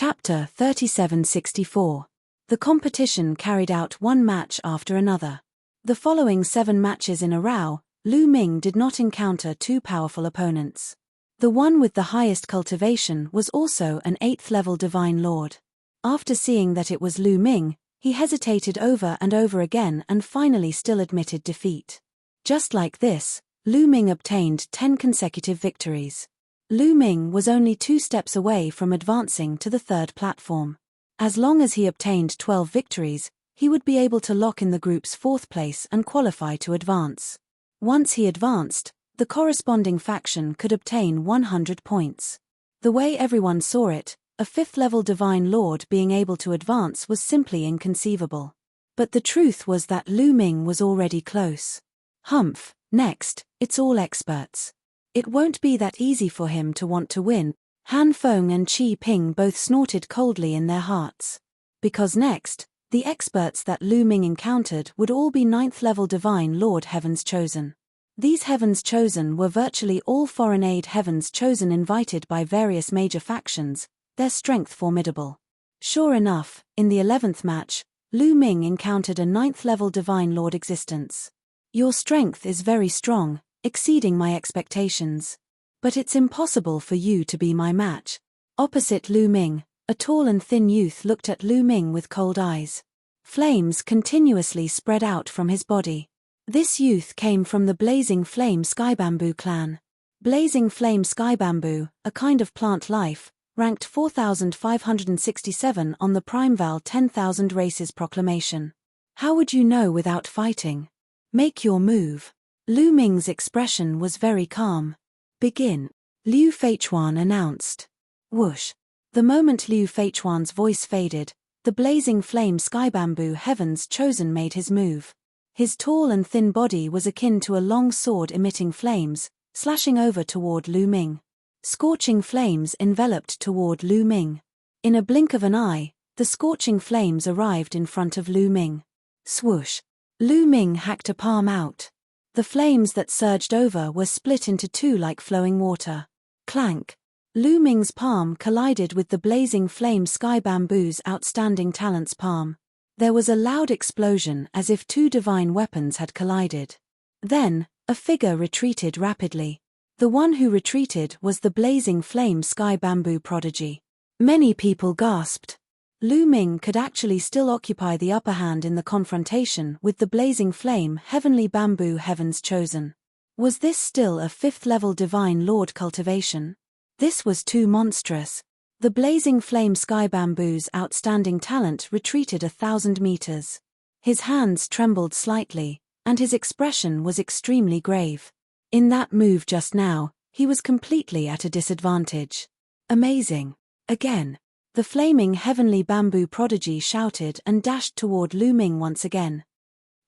Chapter 3764. The competition carried out one match after another. The following 7 matches in a row, Lu Ming did not encounter two powerful opponents. The one with the highest cultivation was also an 8th level Divine Lord. After seeing that it was Lu Ming, he hesitated over and over again and finally still admitted defeat. Just like this, Lu Ming obtained 10 consecutive victories. Lu Ming was only 2 steps away from advancing to the 3rd platform. As long as he obtained 12 victories, he would be able to lock in the group's 4th place and qualify to advance. Once he advanced, the corresponding faction could obtain 100 points. The way everyone saw it, a 5th level Divine Lord being able to advance was simply inconceivable. But the truth was that Lu Ming was already close. Humph, next, it's all experts. It won't be that easy for him to want to win. Han Feng and Qi Ping both snorted coldly in their hearts. Because next, the experts that Lu Ming encountered would all be 9th level Divine Lord Heaven's Chosen. These Heaven's Chosen were virtually all foreign aid Heaven's Chosen invited by various major factions, their strength formidable. Sure enough, in the 11th match, Lu Ming encountered a 9th level Divine Lord existence. Your strength is very strong, exceeding my expectations. But it's impossible for you to be my match. Opposite Lu Ming, a tall and thin youth looked at Lu Ming with cold eyes. Flames continuously spread out from his body. This youth came from the Blazing Flame Skybamboo clan. Blazing Flame Skybamboo, a kind of plant life, ranked 4567 on the Primeval 10,000 Races proclamation. How would you know without fighting? Make your move. Lu Ming's expression was very calm. Begin. Liu Feichuan announced. Whoosh. The moment Liu Feichuan's voice faded, the Blazing Flame Skybamboo Heaven's Chosen made his move. His tall and thin body was akin to a long sword emitting flames, slashing over toward Lu Ming. Scorching flames enveloped toward Lu Ming. In a blink of an eye, the scorching flames arrived in front of Lu Ming. Swoosh. Lu Ming hacked a palm out. The flames that surged over were split into 2 like flowing water. Clank. Lu Ming's palm collided with the Blazing Flame Skybamboo's Outstanding Talent's palm. There was a loud explosion as if 2 divine weapons had collided. Then, a figure retreated rapidly. The one who retreated was the Blazing Flame Skybamboo prodigy. Many people gasped. Lu Ming could actually still occupy the upper hand in the confrontation with the Blazing Flame Heavenly Bamboo Heaven's Chosen. Was this still a 5th level Divine Lord cultivation? This was too monstrous. The Blazing Flame Skybamboo's Outstanding Talent retreated 1,000 meters. His hands trembled slightly, and his expression was extremely grave. In that move just now, he was completely at a disadvantage. Amazing. Again. The flaming Heavenly Bamboo prodigy shouted and dashed toward Lu Ming once again.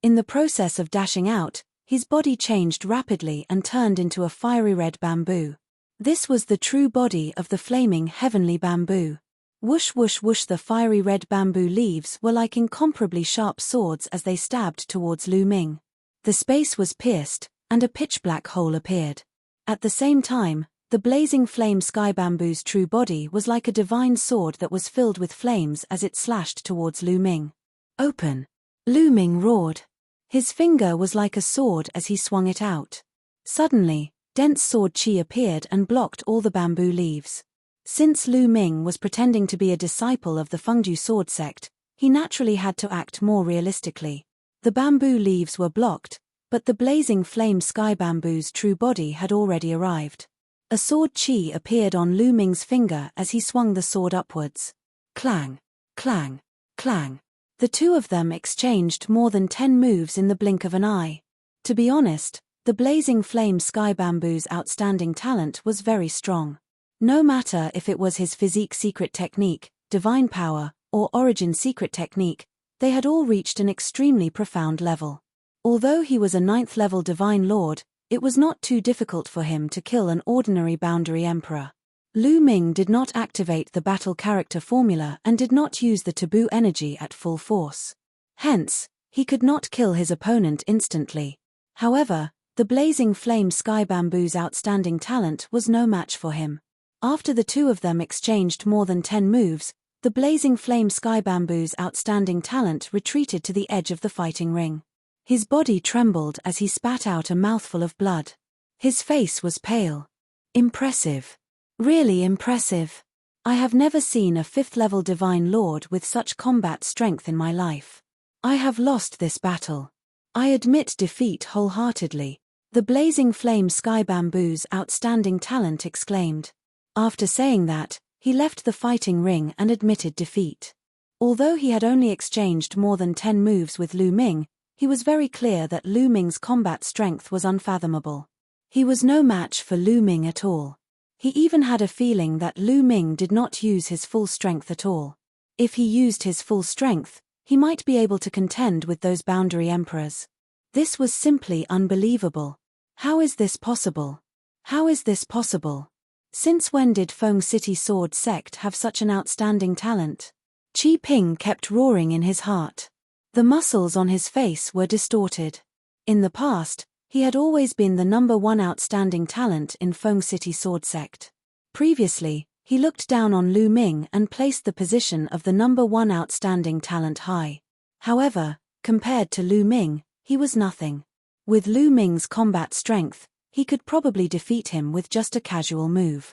In the process of dashing out, his body changed rapidly and turned into a fiery red bamboo. This was the true body of the flaming Heavenly Bamboo. Whoosh whoosh whoosh, the fiery red bamboo leaves were like incomparably sharp swords as they stabbed towards Lu Ming. The space was pierced, and a pitch-black hole appeared. At the same time, the Blazing Flame Skybamboo's true body was like a divine sword that was filled with flames as it slashed towards Lu Ming. Open! Lu Ming roared. His finger was like a sword as he swung it out. Suddenly, dense sword chi appeared and blocked all the bamboo leaves. Since Lu Ming was pretending to be a disciple of the Fengju sword sect, he naturally had to act more realistically. The bamboo leaves were blocked, but the Blazing Flame Skybamboo's true body had already arrived. A sword chi appeared on Lu Ming's finger as he swung the sword upwards. Clang, clang, clang. The 2 of them exchanged more than 10 moves in the blink of an eye. To be honest, the Blazing Flame Skybamboo's Outstanding Talent was very strong. No matter if it was his physique secret technique, divine power, or origin secret technique, they had all reached an extremely profound level. Although he was a 9th level Divine Lord, it was not too difficult for him to kill an ordinary boundary emperor. Lu Ming did not activate the battle character formula and did not use the taboo energy at full force. Hence, he could not kill his opponent instantly. However, the Blazing Flame Skybamboo's Outstanding Talent was no match for him. After the 2 of them exchanged more than 10 moves, The blazing flame sky bamboo's outstanding talent retreated to the edge of the fighting ring. His body trembled as he spat out a mouthful of blood. His face was pale. Impressive. Really impressive. I have never seen a 5th-level Divine Lord with such combat strength in my life. I have lost this battle. I admit defeat wholeheartedly, the blazing flame sky bamboo's outstanding talent exclaimed. After saying that, he left the fighting ring and admitted defeat. Although he had only exchanged more than 10 moves with Lu Ming, he was very clear that Lu Ming's combat strength was unfathomable. He was no match for Lu Ming at all. He even had a feeling that Lu Ming did not use his full strength at all. If he used his full strength, he might be able to contend with those boundary emperors. This was simply unbelievable. How is this possible? How is this possible? Since when did Feng City Sword Sect have such an outstanding talent? Qi Ping kept roaring in his heart. The muscles on his face were distorted. In the past, he had always been the #1 outstanding talent in Feng City Sword Sect. Previously, he looked down on Lu Ming and placed the position of the #1 outstanding talent high. However, compared to Lu Ming, he was nothing. With Lu Ming's combat strength, he could probably defeat him with just a casual move.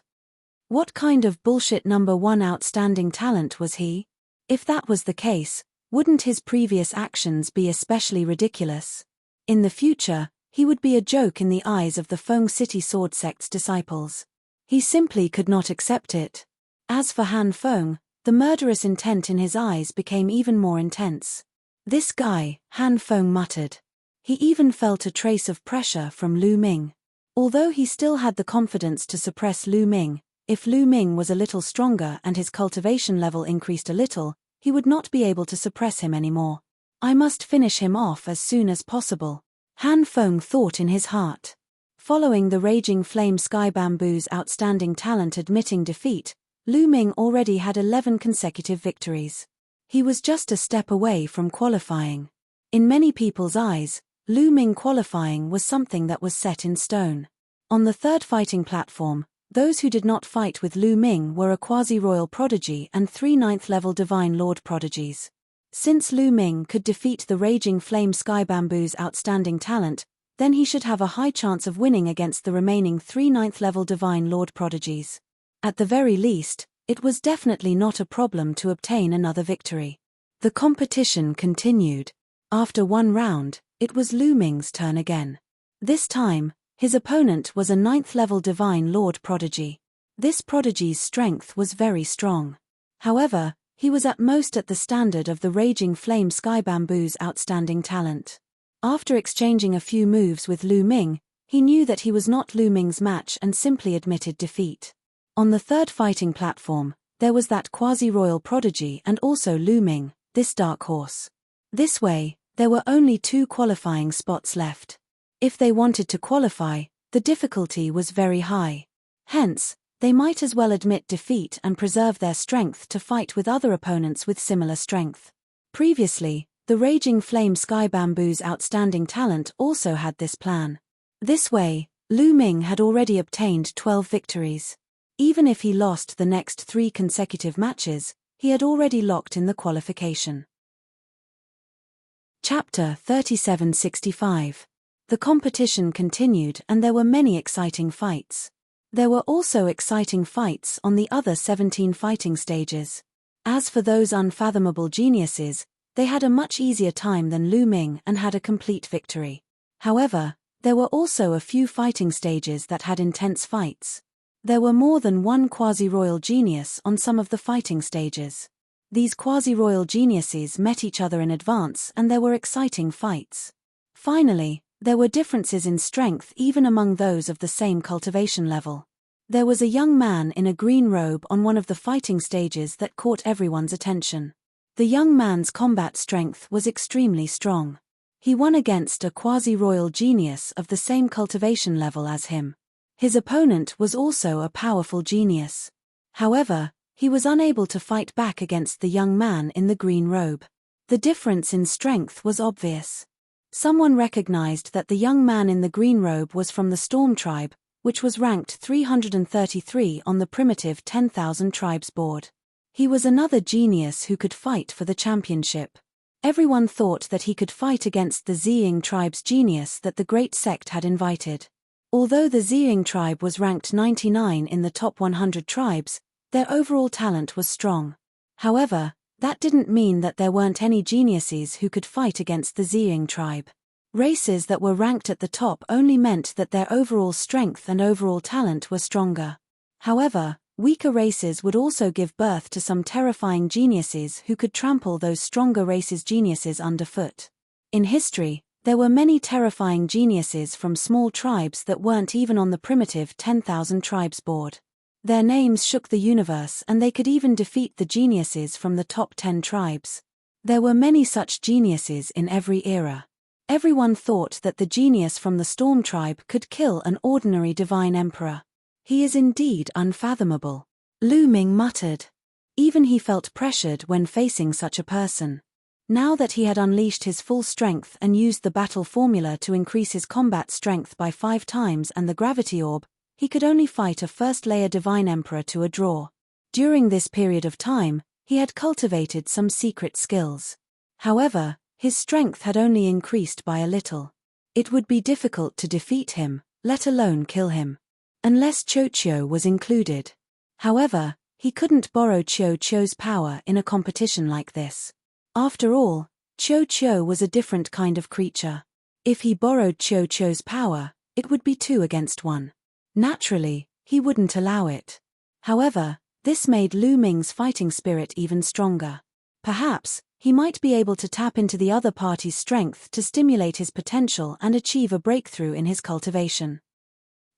What kind of bullshit #1 outstanding talent was he? If that was the case, wouldn't his previous actions be especially ridiculous? In the future, he would be a joke in the eyes of the Feng City Sword Sect's disciples. He simply could not accept it. As for Han Feng, the murderous intent in his eyes became even more intense. This guy, Han Feng muttered. He even felt a trace of pressure from Lu Ming. Although he still had the confidence to suppress Lu Ming, if Lu Ming was a little stronger and his cultivation level increased a little, he would not be able to suppress him anymore. I must finish him off as soon as possible, Han Feng thought in his heart. Following the raging flame sky bamboo's outstanding talent admitting defeat, Lu Ming already had 11 consecutive victories. He was just a step away from qualifying. In many people's eyes, Lu Ming qualifying was something that was set in stone. On the 3rd fighting platform, those who did not fight with Lu Ming were a quasi-royal prodigy and 3 9th-level Divine Lord prodigies. Since Lu Ming could defeat the raging flame sky bamboo's outstanding talent, then he should have a high chance of winning against the remaining 3 9th-level Divine Lord prodigies. At the very least, it was definitely not a problem to obtain another victory. The competition continued. After 1 round, it was Lu Ming's turn again. This time, his opponent was a 9th-level Divine Lord prodigy. This prodigy's strength was very strong. However, he was at most at the standard of the raging flame sky bamboo's outstanding talent. After exchanging a few moves with Lu Ming, he knew that he was not Lu Ming's match and simply admitted defeat. On the 3rd fighting platform, there was that quasi-royal prodigy and also Lu Ming, this dark horse. This way, there were only 2 qualifying spots left. If they wanted to qualify, the difficulty was very high. Hence, they might as well admit defeat and preserve their strength to fight with other opponents with similar strength. Previously, the raging flame sky bamboo's outstanding talent also had this plan. This way, Lu Ming had already obtained 12 victories. Even if he lost the next 3 consecutive matches, he had already locked in the qualification. Chapter 3765. The competition continued and there were many exciting fights. There were also exciting fights on the other 17 fighting stages. As for those unfathomable geniuses, they had a much easier time than Lu Ming and had a complete victory. However, there were also a few fighting stages that had intense fights. There were more than 1 quasi-royal genius on some of the fighting stages. These quasi-royal geniuses met each other in advance and there were exciting fights. Finally, there were differences in strength even among those of the same cultivation level. There was a young man in a green robe on one of the fighting stages that caught everyone's attention. The young man's combat strength was extremely strong. He won against a quasi-royal genius of the same cultivation level as him. His opponent was also a powerful genius. However, he was unable to fight back against the young man in the green robe. The difference in strength was obvious. Someone recognized that the young man in the green robe was from the Storm tribe, which was ranked 333 on the primitive 10,000 tribes board. He was another genius who could fight for the championship. Everyone thought that he could fight against the Ziying tribe's genius that the great sect had invited. Although the Ziying tribe was ranked 99 in the top 100 tribes, their overall talent was strong. However, that didn't mean that there weren't any geniuses who could fight against the Ziying tribe. Races that were ranked at the top only meant that their overall strength and overall talent were stronger. However, weaker races would also give birth to some terrifying geniuses who could trample those stronger races' geniuses underfoot. In history, there were many terrifying geniuses from small tribes that weren't even on the primitive 10,000 tribes board. Their names shook the universe, and they could even defeat the geniuses from the top 10 tribes. There were many such geniuses in every era. Everyone thought that the genius from the Storm tribe could kill an ordinary divine emperor. He is indeed unfathomable, Lu Ming muttered. Even he felt pressured when facing such a person. Now that he had unleashed his full strength and used the battle formula to increase his combat strength by 5 times and the gravity orb, he could only fight a first-layer divine emperor to a draw. During this period of time, he had cultivated some secret skills. However, his strength had only increased by a little. It would be difficult to defeat him, let alone kill him. Unless Qiu was included. However, he couldn't borrow Qiu's power in a competition like this. After all, Qiu was a different kind of creature. If he borrowed Qiu's power, it would be 2 against 1. Naturally, he wouldn't allow it. However, this made Lu Ming's fighting spirit even stronger. Perhaps, he might be able to tap into the other party's strength to stimulate his potential and achieve a breakthrough in his cultivation.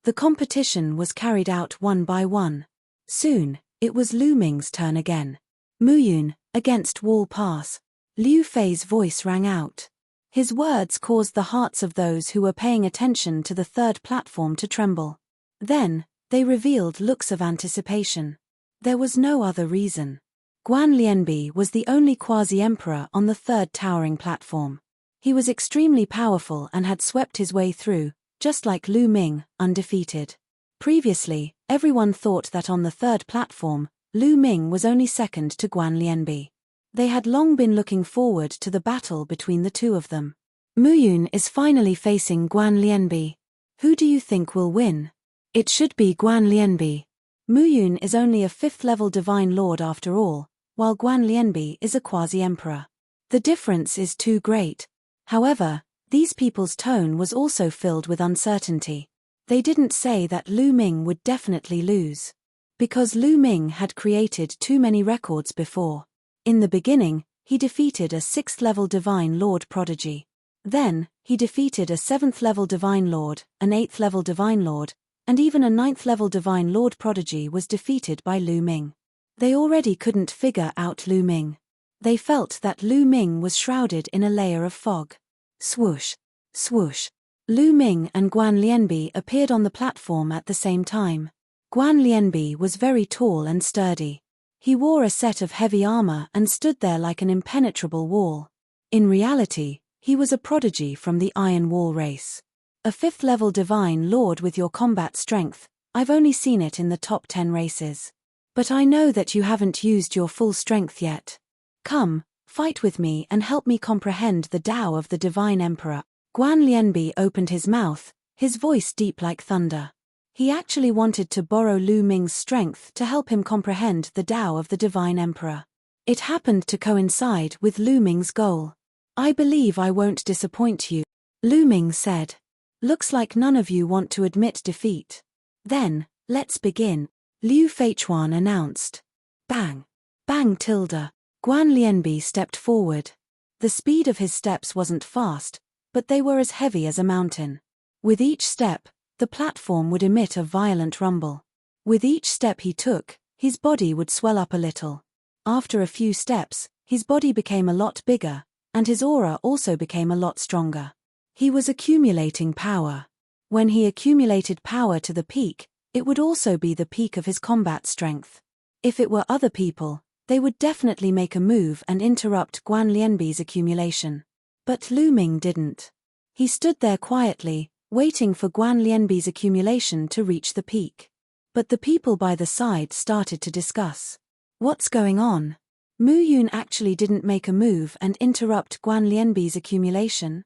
The competition was carried out one by one. Soon, it was Lu Ming's turn again. Muyun, against wall pass. Liu Fei's voice rang out. His words caused the hearts of those who were paying attention to the third platform to tremble. Then, they revealed looks of anticipation. There was no other reason. Guan Lianbi was the only quasi-emperor on the third towering platform. He was extremely powerful and had swept his way through, just like Lu Ming, undefeated. Previously, everyone thought that on the third platform, Lu Ming was only second to Guan Lianbi. They had long been looking forward to the battle between the two of them. Muyun is finally facing Guan Lianbi. Who do you think will win? It should be Guan Lianbi. Muyun is only a 5th-level divine lord after all, while Guan Lianbi is a quasi-emperor. The difference is too great. However, these people's tone was also filled with uncertainty. They didn't say that Lu Ming would definitely lose. Because Lu Ming had created too many records before. In the beginning, he defeated a 6th-level divine lord prodigy. Then, he defeated a 7th-level divine lord, an 8th-level divine lord, and even a 9th-level divine lord prodigy was defeated by Lu Ming. They already couldn't figure out Lu Ming. They felt that Lu Ming was shrouded in a layer of fog. Swoosh, swoosh. Lu Ming and Guan Lianbi appeared on the platform at the same time. Guan Lianbi was very tall and sturdy. He wore a set of heavy armor and stood there like an impenetrable wall. In reality, he was a prodigy from the Iron Wall race. A 5th-level divine lord with your combat strength, I've only seen it in the top 10 races. But I know that you haven't used your full strength yet. Come, fight with me and help me comprehend the Tao of the Divine Emperor. Guan Lianbi opened his mouth, his voice deep like thunder. He actually wanted to borrow Lu Ming's strength to help him comprehend the Tao of the Divine Emperor. It happened to coincide with Lu Ming's goal. I believe I won't disappoint you, Lu Ming said. Looks like none of you want to admit defeat. Then, let's begin, Liu Feichuan announced. Bang! Bang tilde. Guan Lianbi stepped forward. The speed of his steps wasn't fast, but they were as heavy as a mountain. With each step, the platform would emit a violent rumble. With each step he took, his body would swell up a little. After a few steps, his body became a lot bigger, and his aura also became a lot stronger. He was accumulating power. When he accumulated power to the peak, it would also be the peak of his combat strength. If it were other people, they would definitely make a move and interrupt Guan Lianbi's accumulation. But Lu Ming didn't. He stood there quietly, waiting for Guan Lianbi's accumulation to reach the peak. But the people by the side started to discuss. What's going on? Mu Yun actually didn't make a move and interrupt Guan Lianbi's accumulation?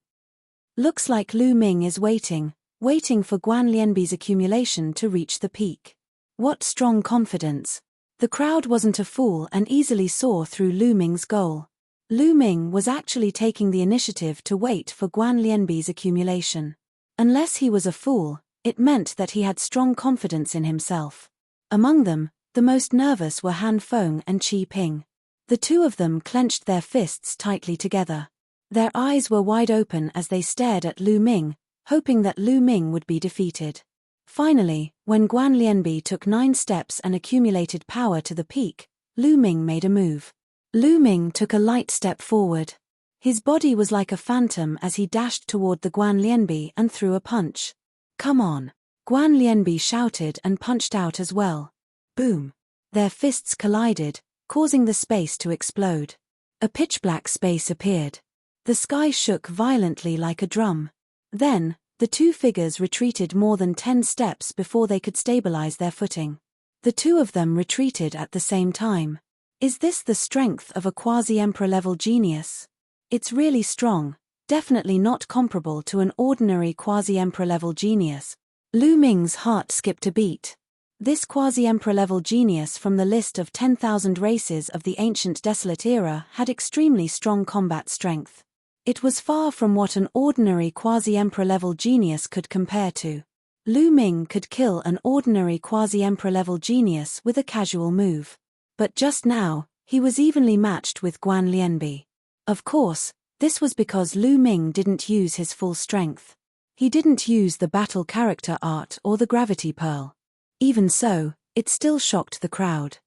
Looks like Lu Ming is waiting for Guan Lianbi's accumulation to reach the peak. What strong confidence. The crowd wasn't a fool and easily saw through Lu Ming's goal. Lu Ming was actually taking the initiative to wait for Guan Lianbi's accumulation. Unless he was a fool, it meant that he had strong confidence in himself. Among them, the most nervous were Han Feng and Qi Ping. The two of them clenched their fists tightly together. Their eyes were wide open as they stared at Lu Ming, hoping that Lu Ming would be defeated. Finally, when Guan Lianbi took 9 steps and accumulated power to the peak, Lu Ming made a move. Lu Ming took a light step forward. His body was like a phantom as he dashed toward the Guan Lianbi and threw a punch. Come on! Guan Lianbi shouted and punched out as well. Boom! Their fists collided, causing the space to explode. A pitch-black space appeared. The sky shook violently like a drum. Then, the two figures retreated more than 10 steps before they could stabilize their footing. The two of them retreated at the same time. Is this the strength of a quasi-emperor level genius? It's really strong, definitely not comparable to an ordinary quasi-emperor level genius. Lu Ming's heart skipped a beat. This quasi-emperor level genius from the list of 10,000 races of the ancient desolate era had extremely strong combat strength. It was far from what an ordinary quasi-emperor level genius could compare to. Lu Ming could kill an ordinary quasi-emperor level genius with a casual move. But just now, he was evenly matched with Guan Lianbi. Of course, this was because Lu Ming didn't use his full strength. He didn't use the battle character art or the gravity pearl. Even so, it still shocked the crowd.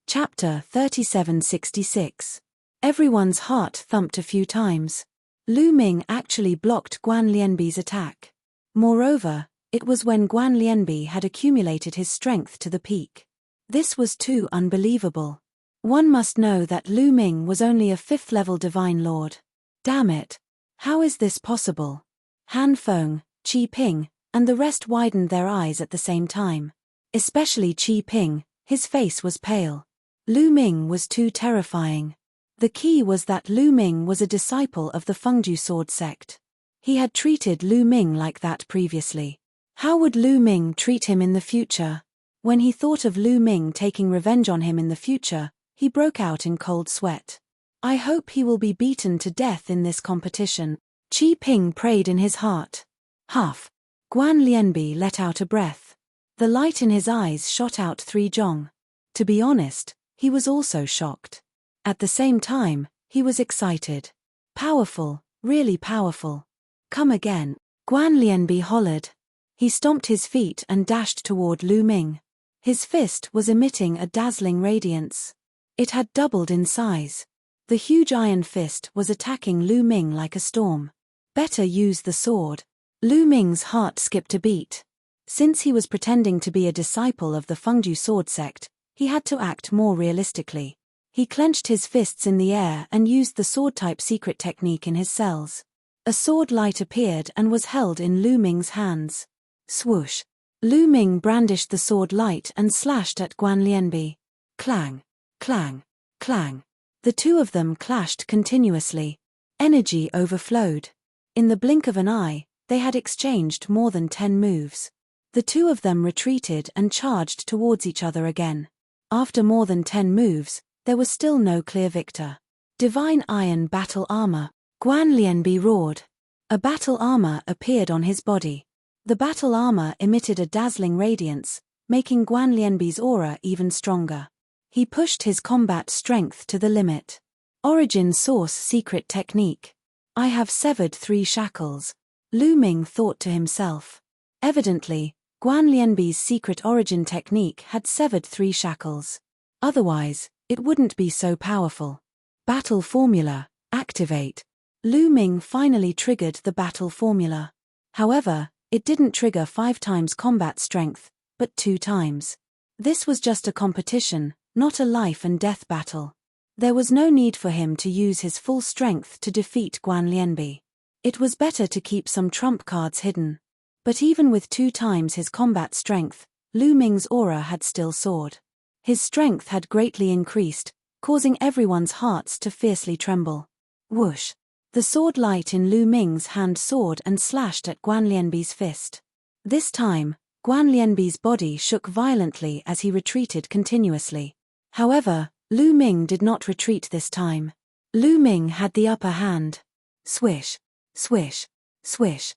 Chapter 3766. Everyone's heart thumped a few times. Lu Ming actually blocked Guan Lianbi's attack. Moreover, it was when Guan Lianbi had accumulated his strength to the peak. This was too unbelievable. One must know that Lu Ming was only a 5th-level divine lord. Damn it! How is this possible? Han Feng, Qi Ping, and the rest widened their eyes at the same time. Especially Qi Ping, his face was pale. Lu Ming was too terrifying. The key was that Lu Ming was a disciple of the Fengju sword sect. He had treated Lu Ming like that previously. How would Lu Ming treat him in the future? When he thought of Lu Ming taking revenge on him in the future, he broke out in cold sweat. I hope he will be beaten to death in this competition, Qi Ping prayed in his heart. Huff! Guan Lianbi let out a breath. The light in his eyes shot out 3 zhong. To be honest, he was also shocked. At the same time, he was excited. Powerful, really powerful. Come again, Guan Lianbi hollered. He stomped his feet and dashed toward Lu Ming. His fist was emitting a dazzling radiance. It had doubled in size. The huge iron fist was attacking Lu Ming like a storm. Better use the sword. Lu Ming's heart skipped a beat. Since he was pretending to be a disciple of the Fengju sword sect, he had to act more realistically. He clenched his fists in the air and used the sword-type secret technique in his cells. A sword light appeared and was held in Lu Ming's hands. Swoosh! Lu Ming brandished the sword light and slashed at Guan Lianbi. Clang! Clang! Clang! The two of them clashed continuously. Energy overflowed. In the blink of an eye, they had exchanged more than 10 moves. The two of them retreated and charged towards each other again. After more than 10 moves, there was still no clear victor. Divine Iron Battle Armor. Guan Lianbi roared. A battle armor appeared on his body. The battle armor emitted a dazzling radiance, making Guan Lianbi's aura even stronger. He pushed his combat strength to the limit. Origin Source Secret Technique. I have severed 3 shackles. Lu Ming thought to himself. Evidently, Guan Lianbi's secret origin technique had severed 3 shackles. Otherwise, it wouldn't be so powerful. Battle Formula, activate. Lu Ming finally triggered the battle formula. However, it didn't trigger 5 times combat strength, but 2 times. This was just a competition, not a life and death battle. There was no need for him to use his full strength to defeat Guan Lianbi. It was better to keep some trump cards hidden. But even with 2 times his combat strength, Lu Ming's aura had still soared. His strength had greatly increased, causing everyone's hearts to fiercely tremble. Whoosh! The sword light in Lu Ming's hand soared and slashed at Guan Lianbi's fist. This time, Guan Lianbi's body shook violently as he retreated continuously. However, Lu Ming did not retreat this time. Lu Ming had the upper hand. Swish, swish, swish.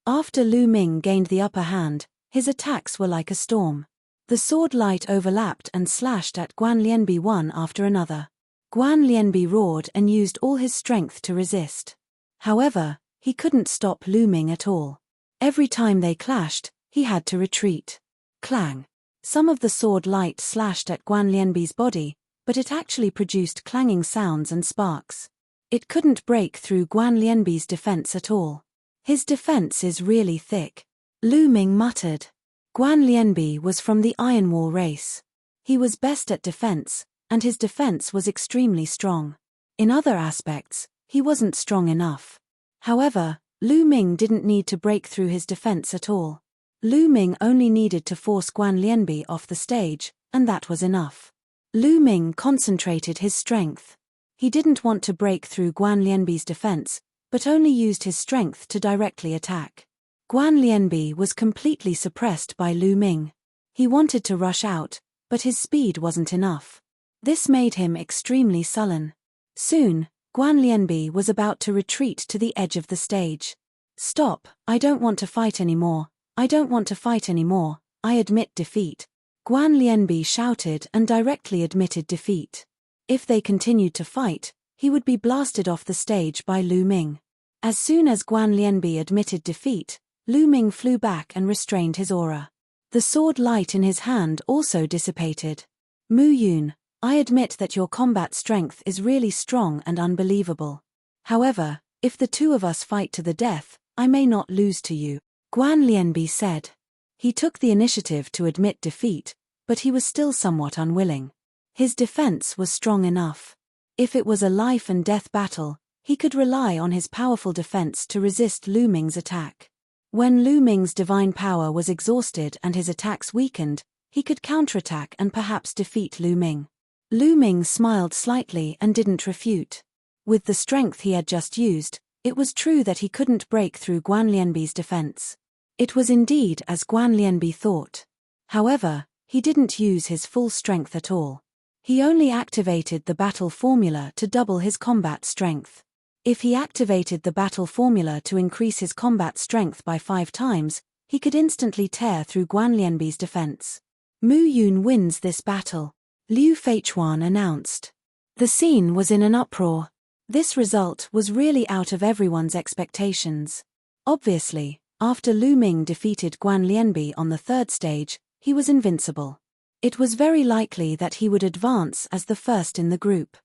After Lu Ming gained the upper hand, his attacks were like a storm. The sword light overlapped and slashed at Guan Lianbi one after another. Guan Lianbi roared and used all his strength to resist. However, he couldn't stop Lu Ming at all. Every time they clashed, he had to retreat. Clang! Some of the sword light slashed at Guan Lianbi's body, but it actually produced clanging sounds and sparks. It couldn't break through Guan Lianbi's defense at all. His defense is really thick. Lu Ming muttered. Guan Lianbi was from the Iron Wall race. He was best at defense, and his defense was extremely strong. In other aspects, he wasn't strong enough. However, Lu Ming didn't need to break through his defense at all. Lu Ming only needed to force Guan Lianbi off the stage, and that was enough. Lu Ming concentrated his strength. He didn't want to break through Guan Lianbi's defense, but only used his strength to directly attack. Guan Lianbi was completely suppressed by Lu Ming. He wanted to rush out, but his speed wasn't enough. This made him extremely sullen. Soon, Guan Lianbi was about to retreat to the edge of the stage. Stop, I don't want to fight anymore. I don't want to fight anymore, I admit defeat. Guan Lianbi shouted and directly admitted defeat. If they continued to fight, he would be blasted off the stage by Lu Ming. As soon as Guan Lianbi admitted defeat, Lu Ming flew back and restrained his aura. The sword light in his hand also dissipated. Mu Yun, I admit that your combat strength is really strong and unbelievable. However, if the two of us fight to the death, I may not lose to you, Guan Lianbi said. He took the initiative to admit defeat, but he was still somewhat unwilling. His defense was strong enough. If it was a life and death battle, he could rely on his powerful defense to resist Lu Ming's attack. When Lu Ming's divine power was exhausted and his attacks weakened, he could counterattack and perhaps defeat Lu Ming. Lu Ming smiled slightly and didn't refute. With the strength he had just used, it was true that he couldn't break through Guan Lianbi's defense. It was indeed as Guan Lianbi thought. However, he didn't use his full strength at all. He only activated the battle formula to double his combat strength. If he activated the battle formula to increase his combat strength by 5 times, he could instantly tear through Guan Lianbi's defense. Mu Yun wins this battle, Liu Feichuan announced. The scene was in an uproar. This result was really out of everyone's expectations. Obviously, after Lu Ming defeated Guan Lianbi on the 3rd stage, he was invincible. It was very likely that he would advance as the first in the group.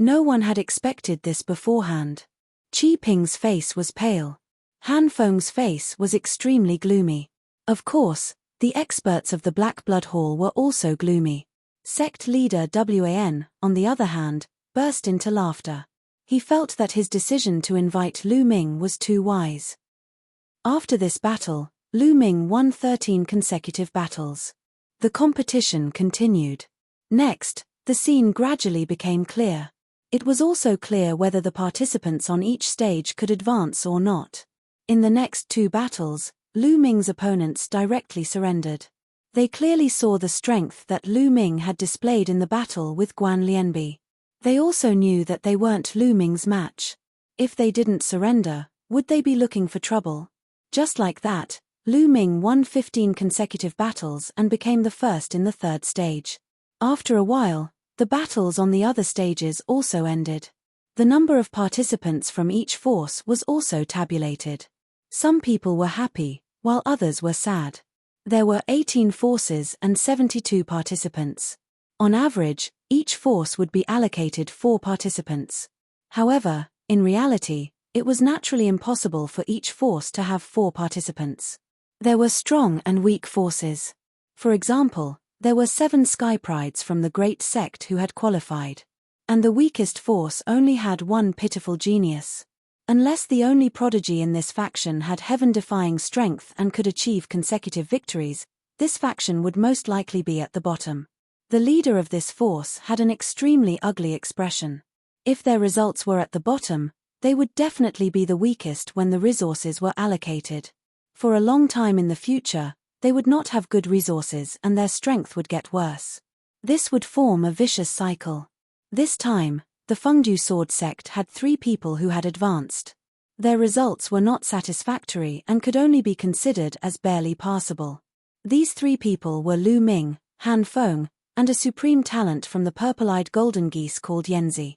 No one had expected this beforehand. Qi Ping's face was pale. Han Feng's face was extremely gloomy. Of course, the experts of the Black Blood Hall were also gloomy. Sect leader Wan, on the other hand, burst into laughter. He felt that his decision to invite Lu Ming was too wise. After this battle, Lu Ming won 13 consecutive battles. The competition continued. Next, the scene gradually became clear. It was also clear whether the participants on each stage could advance or not. In the next 2 battles, Lu Ming's opponents directly surrendered. They clearly saw the strength that Lu Ming had displayed in the battle with Guan Lianbi. They also knew that they weren't Lu Ming's match. If they didn't surrender, would they be looking for trouble? Just like that, Lu Ming won 15 consecutive battles and became the first in the 3rd stage. After a while, the battles on the other stages also ended. The number of participants from each force was also tabulated. Some people were happy, while others were sad. There were 18 forces and 72 participants. On average, each force would be allocated 4 participants. However, in reality, it was naturally impossible for each force to have 4 participants. There were strong and weak forces. For example, there were 7 Sky Prides from the Great Sect who had qualified. And the weakest force only had 1 pitiful genius. Unless the only prodigy in this faction had heaven-defying strength and could achieve consecutive victories, this faction would most likely be at the bottom. The leader of this force had an extremely ugly expression. If their results were at the bottom, they would definitely be the weakest when the resources were allocated. For a long time in the future, they would not have good resources and their strength would get worse. This would form a vicious cycle. This time, the Fengdu sword sect had 3 people who had advanced. Their results were not satisfactory and could only be considered as barely passable. These 3 people were Lu Ming, Han Feng, and a supreme talent from the purple-eyed golden geese called Yanzi.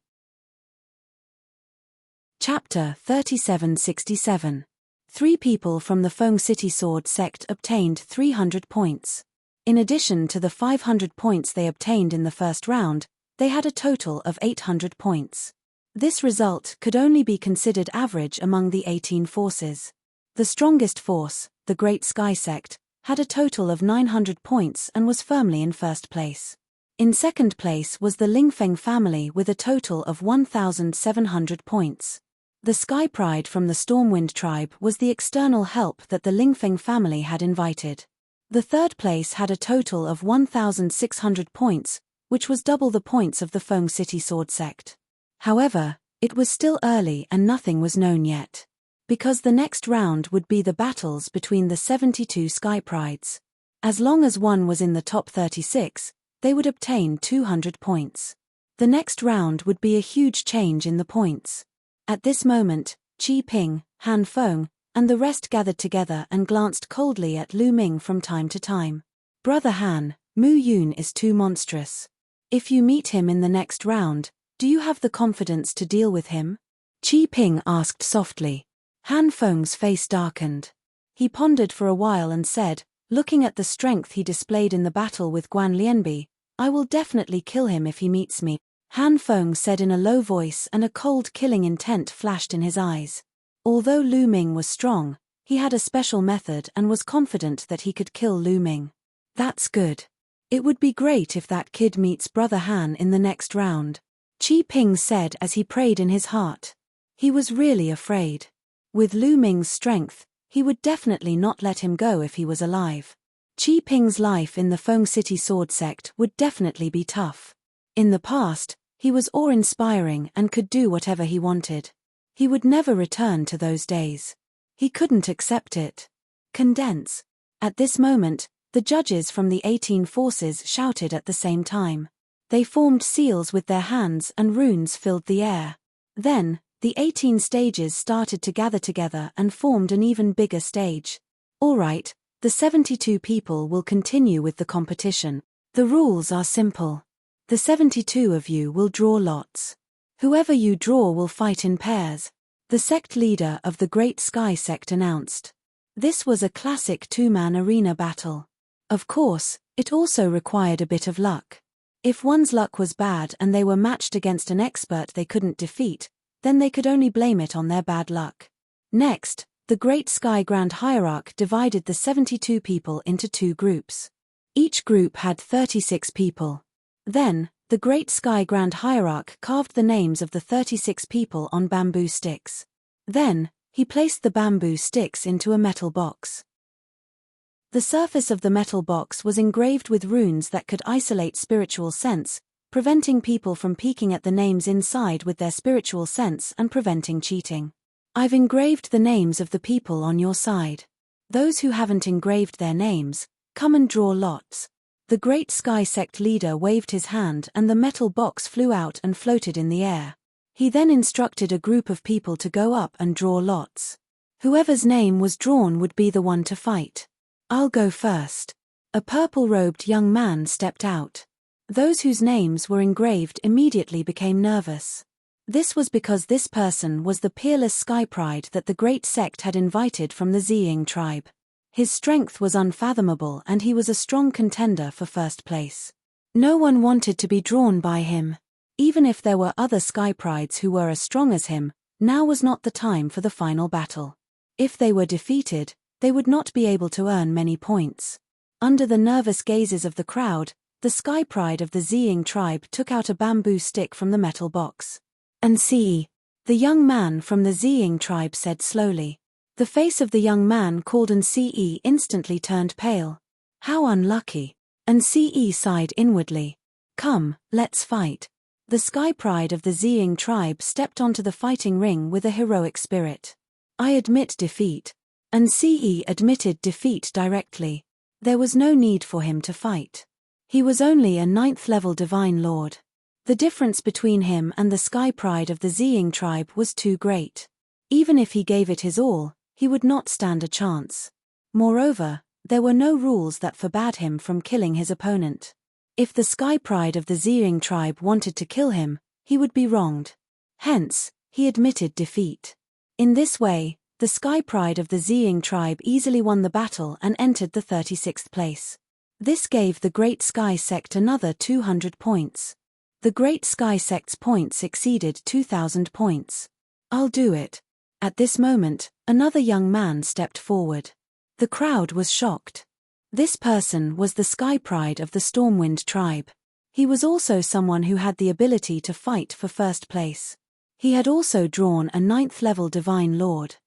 Chapter 3767. 3 people from the Feng City Sword sect obtained 300 points. In addition to the 500 points they obtained in the first round, they had a total of 800 points. This result could only be considered average among the 18 forces. The strongest force, the Great Sky Sect, had a total of 900 points and was firmly in first place. In second place was the Lingfeng family with a total of 1,700 points. The Sky Pride from the Stormwind tribe was the external help that the Lingfeng family had invited. The third place had a total of 1,600 points, which was double the points of the Feng City Sword sect. However, it was still early and nothing was known yet. Because the next round would be the battles between the 72 Sky Prides. As long as one was in the top 36, they would obtain 200 points. The next round would be a huge change in the points. At this moment, Qi Ping, Han Feng, and the rest gathered together and glanced coldly at Lu Ming from time to time. Brother Han, Mu Yun is too monstrous. If you meet him in the next round, do you have the confidence to deal with him? Qi Ping asked softly. Han Feng's face darkened. He pondered for a while and said, looking at the strength he displayed in the battle with Guan Lianbi, I will definitely kill him if he meets me. Han Feng said in a low voice and a cold killing intent flashed in his eyes. Although Lu Ming was strong, he had a special method and was confident that he could kill Lu Ming. That's good. It would be great if that kid meets Brother Han in the next round. Qi Ping said as he prayed in his heart. He was really afraid. With Lu Ming's strength, he would definitely not let him go if he was alive. Qi Ping's life in the Feng City Sword sect would definitely be tough. In the past, he was awe-inspiring and could do whatever he wanted. He would never return to those days. He couldn't accept it. Condense. At this moment, the judges from the 18 forces shouted at the same time. They formed seals with their hands and runes filled the air. Then, the 18 stages started to gather together and formed an even bigger stage. All right, the 72 people will continue with the competition. The rules are simple. The 72 of you will draw lots. Whoever you draw will fight in pairs. The sect leader of the Great Sky Sect announced. This was a classic 2-man arena battle. Of course, it also required a bit of luck. If one's luck was bad and they were matched against an expert they couldn't defeat, then they could only blame it on their bad luck. Next, the Great Sky Grand Hierarch divided the 72 people into 2 groups. Each group had 36 people. Then, the Great Sky Grand Hierarch carved the names of the 36 people on bamboo sticks. Then, he placed the bamboo sticks into a metal box. The surface of the metal box was engraved with runes that could isolate spiritual sense, preventing people from peeking at the names inside with their spiritual sense and preventing cheating. I've engraved the names of the people on your side. Those who haven't engraved their names, come and draw lots. The Great Sky Sect leader waved his hand and the metal box flew out and floated in the air. He then instructed a group of people to go up and draw lots. Whoever's name was drawn would be the one to fight. I'll go first. A purple-robed young man stepped out. Those whose names were engraved immediately became nervous. This was because this person was the peerless Sky Pride that the Great Sect had invited from the Ziying tribe. His strength was unfathomable and he was a strong contender for first place. No one wanted to be drawn by him. Even if there were other Sky Prides who were as strong as him, now was not the time for the final battle. If they were defeated, they would not be able to earn many points. Under the nervous gazes of the crowd, the Sky Pride of the Ziying tribe took out a bamboo stick from the metal box. And see, the young man from the Ziying tribe said slowly. The face of the young man called Nce instantly turned pale. How unlucky. Nce sighed inwardly. Come, let's fight. The Sky Pride of the Ziying tribe stepped onto the fighting ring with a heroic spirit. I admit defeat. And Ce admitted defeat directly. There was no need for him to fight. He was only a 9th level Divine Lord. The difference between him and the Sky Pride of the Ziying tribe was too great. Even if he gave it his all, he would not stand a chance. Moreover, there were no rules that forbade him from killing his opponent. If the Sky Pride of the Ziying tribe wanted to kill him, he would be wronged. Hence, he admitted defeat. In this way, the Sky Pride of the Ziying tribe easily won the battle and entered the 36th place. This gave the Great Sky Sect another 200 points. The Great Sky Sect's points exceeded 2,000 points. I'll do it. At this moment, another young man stepped forward. The crowd was shocked. This person was the Sky Pride of the Stormwind tribe. He was also someone who had the ability to fight for first place. He had also drawn a 9th level Divine Lord.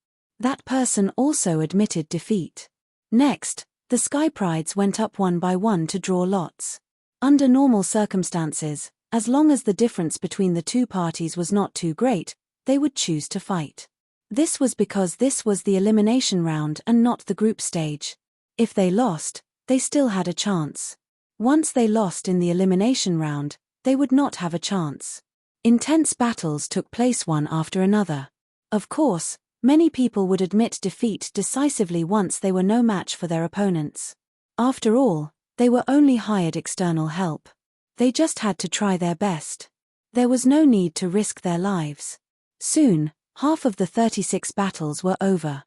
That person also admitted defeat. Next, the Sky Prides went up one by one to draw lots. Under normal circumstances, as long as the difference between the two parties was not too great, they would choose to fight. This was because this was the elimination round and not the group stage. If they lost, they still had a chance. Once they lost in the elimination round, they would not have a chance. Intense battles took place one after another. Of course, many people would admit defeat decisively once they were no match for their opponents. After all, they were only hired external help. They just had to try their best. There was no need to risk their lives. Soon, half of the 36 battles were over.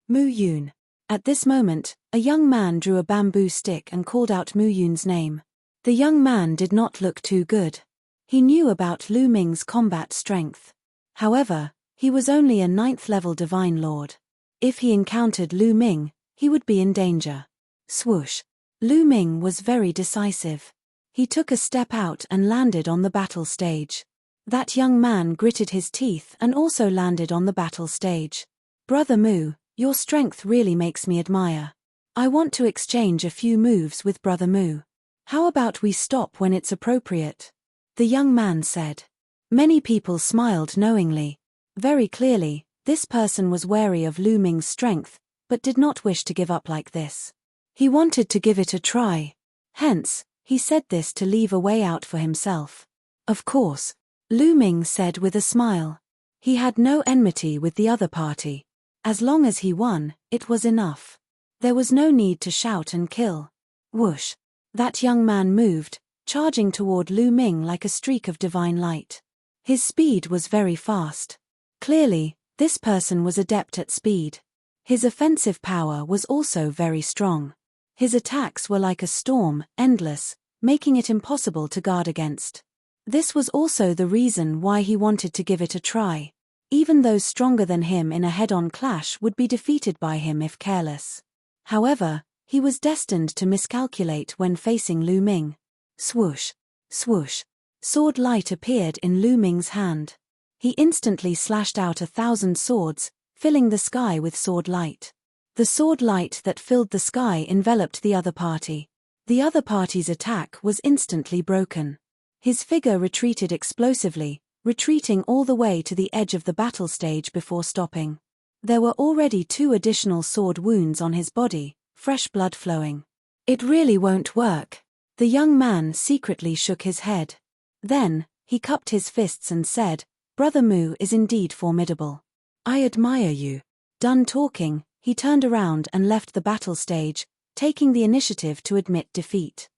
Mu Yun. At this moment, a young man drew a bamboo stick and called out Mu Yun's name. The young man did not look too good. He knew about Lu Ming's combat strength. However, he was only a 9th level Divine Lord. If he encountered Lu Ming, he would be in danger. Swoosh. Lu Ming was very decisive. He took a step out and landed on the battle stage. That young man gritted his teeth and also landed on the battle stage. Brother Mu, your strength really makes me admire. I want to exchange a few moves with Brother Mu. How about we stop when it's appropriate? The young man said. Many people smiled knowingly. Very clearly, this person was wary of Lu Ming's strength, but did not wish to give up like this. He wanted to give it a try. Hence, he said this to leave a way out for himself. Of course, Lu Ming said with a smile. He had no enmity with the other party. As long as he won, it was enough. There was no need to shout and kill. Whoosh. That young man moved, charging toward Lu Ming like a streak of divine light. His speed was very fast. Clearly, this person was adept at speed. His offensive power was also very strong. His attacks were like a storm, endless, making it impossible to guard against. This was also the reason why he wanted to give it a try. Even those stronger than him in a head-on clash would be defeated by him if careless. However, he was destined to miscalculate when facing Lu Ming. Swoosh, swoosh. Sword light appeared in Lu Ming's hand. He instantly slashed out 1,000 swords, filling the sky with sword light. The sword light that filled the sky enveloped the other party. The other party's attack was instantly broken. His figure retreated explosively, retreating all the way to the edge of the battle stage before stopping. There were already 2 additional sword wounds on his body, fresh blood flowing. It really won't work. The young man secretly shook his head. Then, he cupped his fists and said, Brother Mu is indeed formidable. I admire you. Done talking, he turned around and left the battle stage, taking the initiative to admit defeat.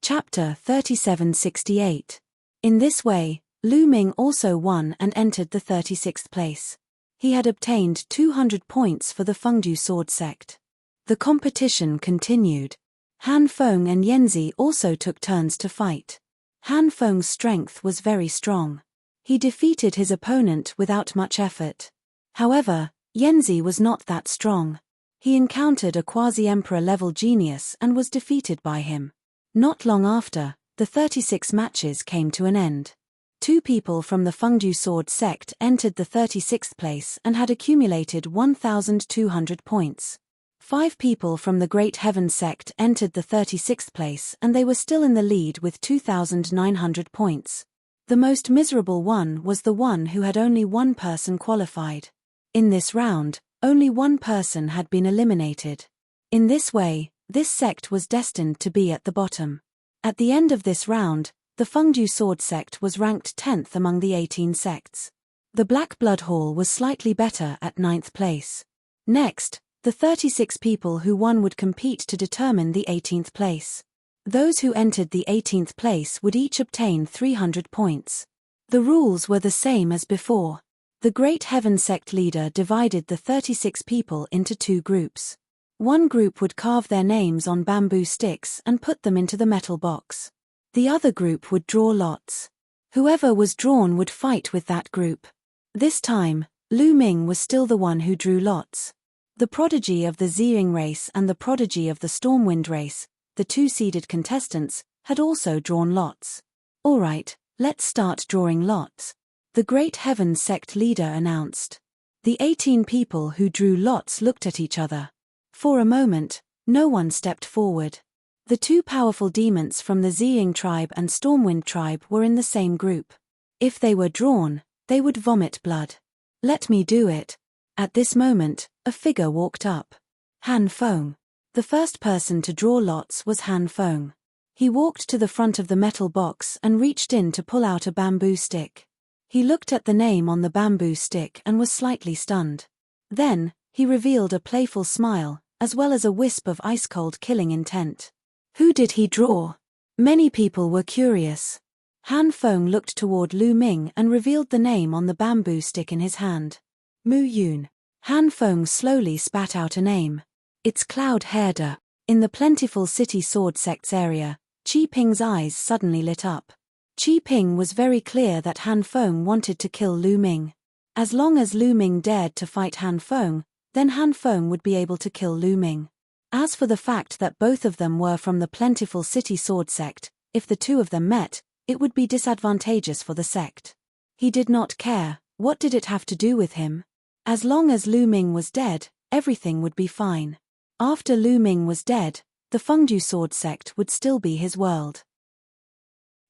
Chapter 3768. In this way, Lu Ming also won and entered the 36th place. He had obtained 200 points for the Fengdu sword sect. The competition continued. Han Feng and Yanzi also took turns to fight. Han Feng's strength was very strong. He defeated his opponent without much effort. However, Yanzi was not that strong. He encountered a quasi-emperor level genius and was defeated by him. Not long after, the 36 matches came to an end. 2 people from the Fengdu sword sect entered the 36th place and had accumulated 1,200 points. 5 people from the Great Heaven sect entered the 36th place and they were still in the lead with 2,900 points. The most miserable one was the one who had only one person qualified. In this round, only one person had been eliminated. In this way, this sect was destined to be at the bottom. At the end of this round, the Fengju Sword sect was ranked 10th among the 18 sects. The Black Blood Hall was slightly better at 9th place. Next, the 36 people who won would compete to determine the 18th place. Those who entered the 18th place would each obtain 300 points. The rules were the same as before. The Great Heaven sect leader divided the 36 people into 2 groups. One group would carve their names on bamboo sticks and put them into the metal box. The other group would draw lots. Whoever was drawn would fight with that group. This time, Lu Ming was still the one who drew lots. The prodigy of the Ziying race and the prodigy of the Stormwind race, the 2-seeded contestants, had also drawn lots. Alright, let's start drawing lots. The Great Heaven sect leader announced. The 18 people who drew lots looked at each other. For a moment, no one stepped forward. The 2 powerful demons from the Ziying tribe and Stormwind tribe were in the same group. If they were drawn, they would vomit blood. Let me do it. At this moment, a figure walked up. Han Feng. The first person to draw lots was Han Feng. He walked to the front of the metal box and reached in to pull out a bamboo stick. He looked at the name on the bamboo stick and was slightly stunned. Then, he revealed a playful smile, as well as a wisp of ice-cold killing intent. Who did he draw? Many people were curious. Han Feng looked toward Lu Ming and revealed the name on the bamboo stick in his hand. Mu Yun. Han Feng slowly spat out a name. It's Cloud Herder. In the plentiful city sword sects area, Qi Ping's eyes suddenly lit up. Qi Ping was very clear that Han Feng wanted to kill Lu Ming. As long as Lu Ming dared to fight Han Feng, then Han Feng would be able to kill Lu Ming. As for the fact that both of them were from the plentiful city sword sect, if the 2 of them met, it would be disadvantageous for the sect. He did not care. What did it have to do with him? As long as Lu Ming was dead, everything would be fine. After Lu Ming was dead, the Fengju Sword sect would still be his world.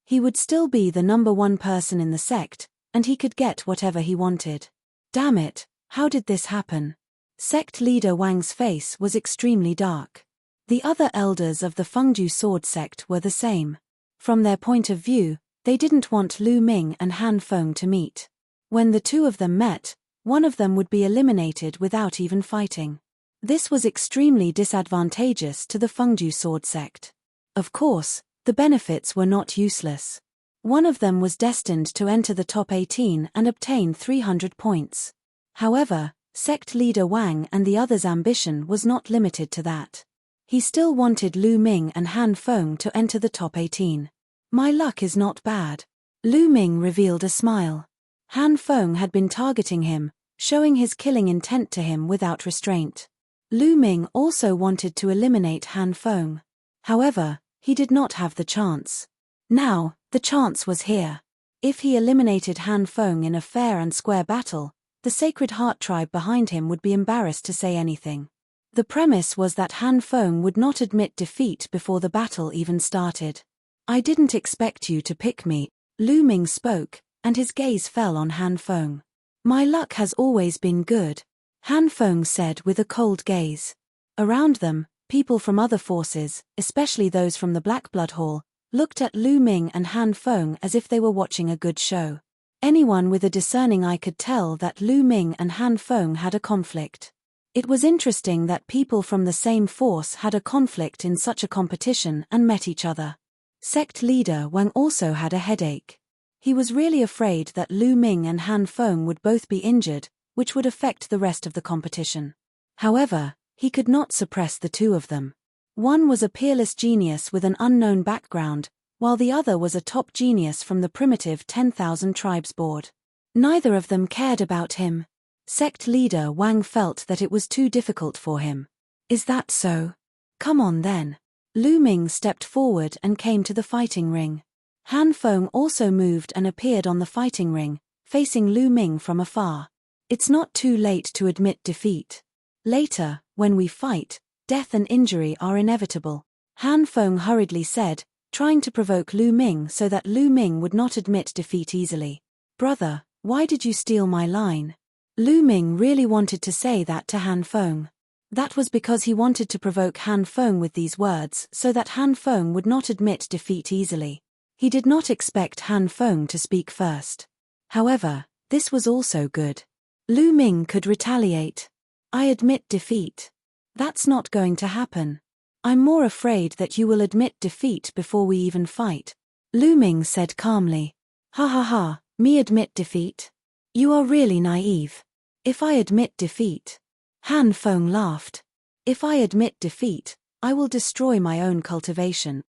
He would still be the number 1 person in the sect, and he could get whatever he wanted. Damn it, how did this happen? Sect leader Wang's face was extremely dark. The other elders of the Fengju Sword sect were the same. From their point of view, they didn't want Lu Ming and Han Feng to meet. When the 2 of them met, one of them would be eliminated without even fighting. This was extremely disadvantageous to the Fengju Sword sect. Of course, the benefits were not useless. One of them was destined to enter the top 18 and obtain 300 points. However, sect leader Wang and the other's ambition was not limited to that. He still wanted Lu Ming and Han Feng to enter the top 18. My luck is not bad. Lu Ming revealed a smile. Han Feng had been targeting him, showing his killing intent to him without restraint. Lu Ming also wanted to eliminate Han Feng. However, he did not have the chance. Now, the chance was here. If he eliminated Han Feng in a fair and square battle, the Sacred Heart tribe behind him would be embarrassed to say anything. The premise was that Han Feng would not admit defeat before the battle even started. I didn't expect you to pick me, Lu Ming spoke, and his gaze fell on Han Feng. My luck has always been good, Han Feng said with a cold gaze. Around them, people from other forces, especially those from the Black Blood Hall, looked at Lu Ming and Han Feng as if they were watching a good show. Anyone with a discerning eye could tell that Lu Ming and Han Feng had a conflict. It was interesting that people from the same force had a conflict in such a competition and met each other. Sect leader Wang also had a headache. He was really afraid that Lu Ming and Han Feng would both be injured, which would affect the rest of the competition. However, he could not suppress the 2 of them. One was a peerless genius with an unknown background, while the other was a top genius from the primitive 10,000 tribes board. Neither of them cared about him. Sect leader Wang felt that it was too difficult for him. Is that so? Come on then. Lu Ming stepped forward and came to the fighting ring. Han Feng also moved and appeared on the fighting ring, facing Lu Ming from afar. It's not too late to admit defeat. Later, When we fight, death and injury are inevitable, Han Feng hurriedly said, trying to provoke Lu Ming so that Lu Ming would not admit defeat easily. Brother, why did you steal my line? Lu Ming really wanted to say that to Han Feng. That was because he wanted to provoke Han Feng with these words so that Han Feng would not admit defeat easily. He did not expect Han Feng to speak first. However, this was also good. Lu Ming could retaliate. I admit defeat. That's not going to happen. I'm more afraid that you will admit defeat before we even fight. Lu Ming said calmly. Ha ha ha, me admit defeat? You are really naive. If I admit defeat. Han Feng laughed. If I admit defeat, I will destroy my own cultivation.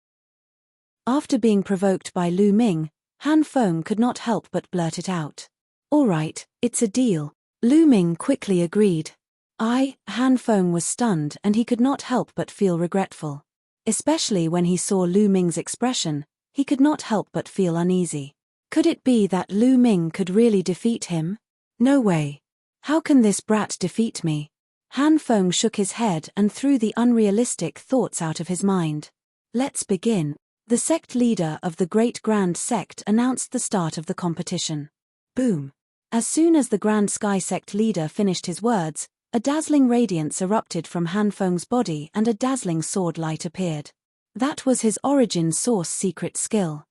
After being provoked by Lu Ming, Han Feng could not help but blurt it out. All right, it's a deal. Lu Ming quickly agreed. Han Feng was stunned and he could not help but feel regretful. Especially when he saw Lu Ming's expression, he could not help but feel uneasy. Could it be that Lu Ming could really defeat him? No way. How can this brat defeat me? Han Feng shook his head and threw the unrealistic thoughts out of his mind. Let's begin. The sect leader of the Great Grand Sect announced the start of the competition. Boom. As soon as the Grand Sky Sect leader finished his words, a dazzling radiance erupted from Han Feng's body and a dazzling sword light appeared. That was his origin source secret skill.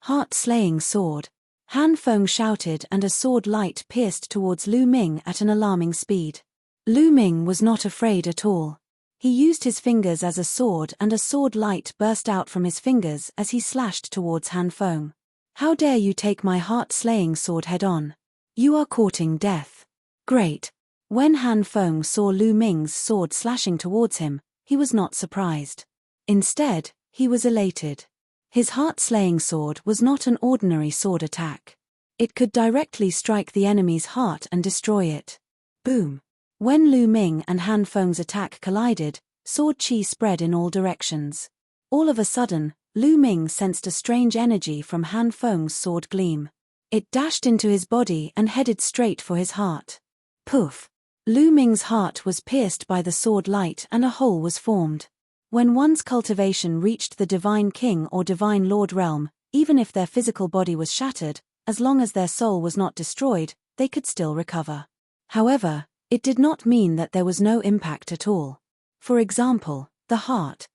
Heart-slaying sword. Han Feng shouted and a sword light pierced towards Lu Ming at an alarming speed. Lu Ming was not afraid at all. He used his fingers as a sword and a sword light burst out from his fingers as he slashed towards Han Feng. How dare you take my heart-slaying sword head-on? You are courting death. Great. When Han Feng saw Lu Ming's sword slashing towards him, he was not surprised. Instead, he was elated. His heart-slaying sword was not an ordinary sword attack. It could directly strike the enemy's heart and destroy it. Boom. When Lu Ming and Han Feng's attack collided, sword chi spread in all directions. All of a sudden, Lu Ming sensed a strange energy from Han Feng's sword gleam. It dashed into his body and headed straight for his heart. Poof! Lu Ming's heart was pierced by the sword light and a hole was formed. When one's cultivation reached the Divine King or Divine Lord realm, even if their physical body was shattered, as long as their soul was not destroyed, they could still recover. However, it did not mean that there was no impact at all. For example, the heart.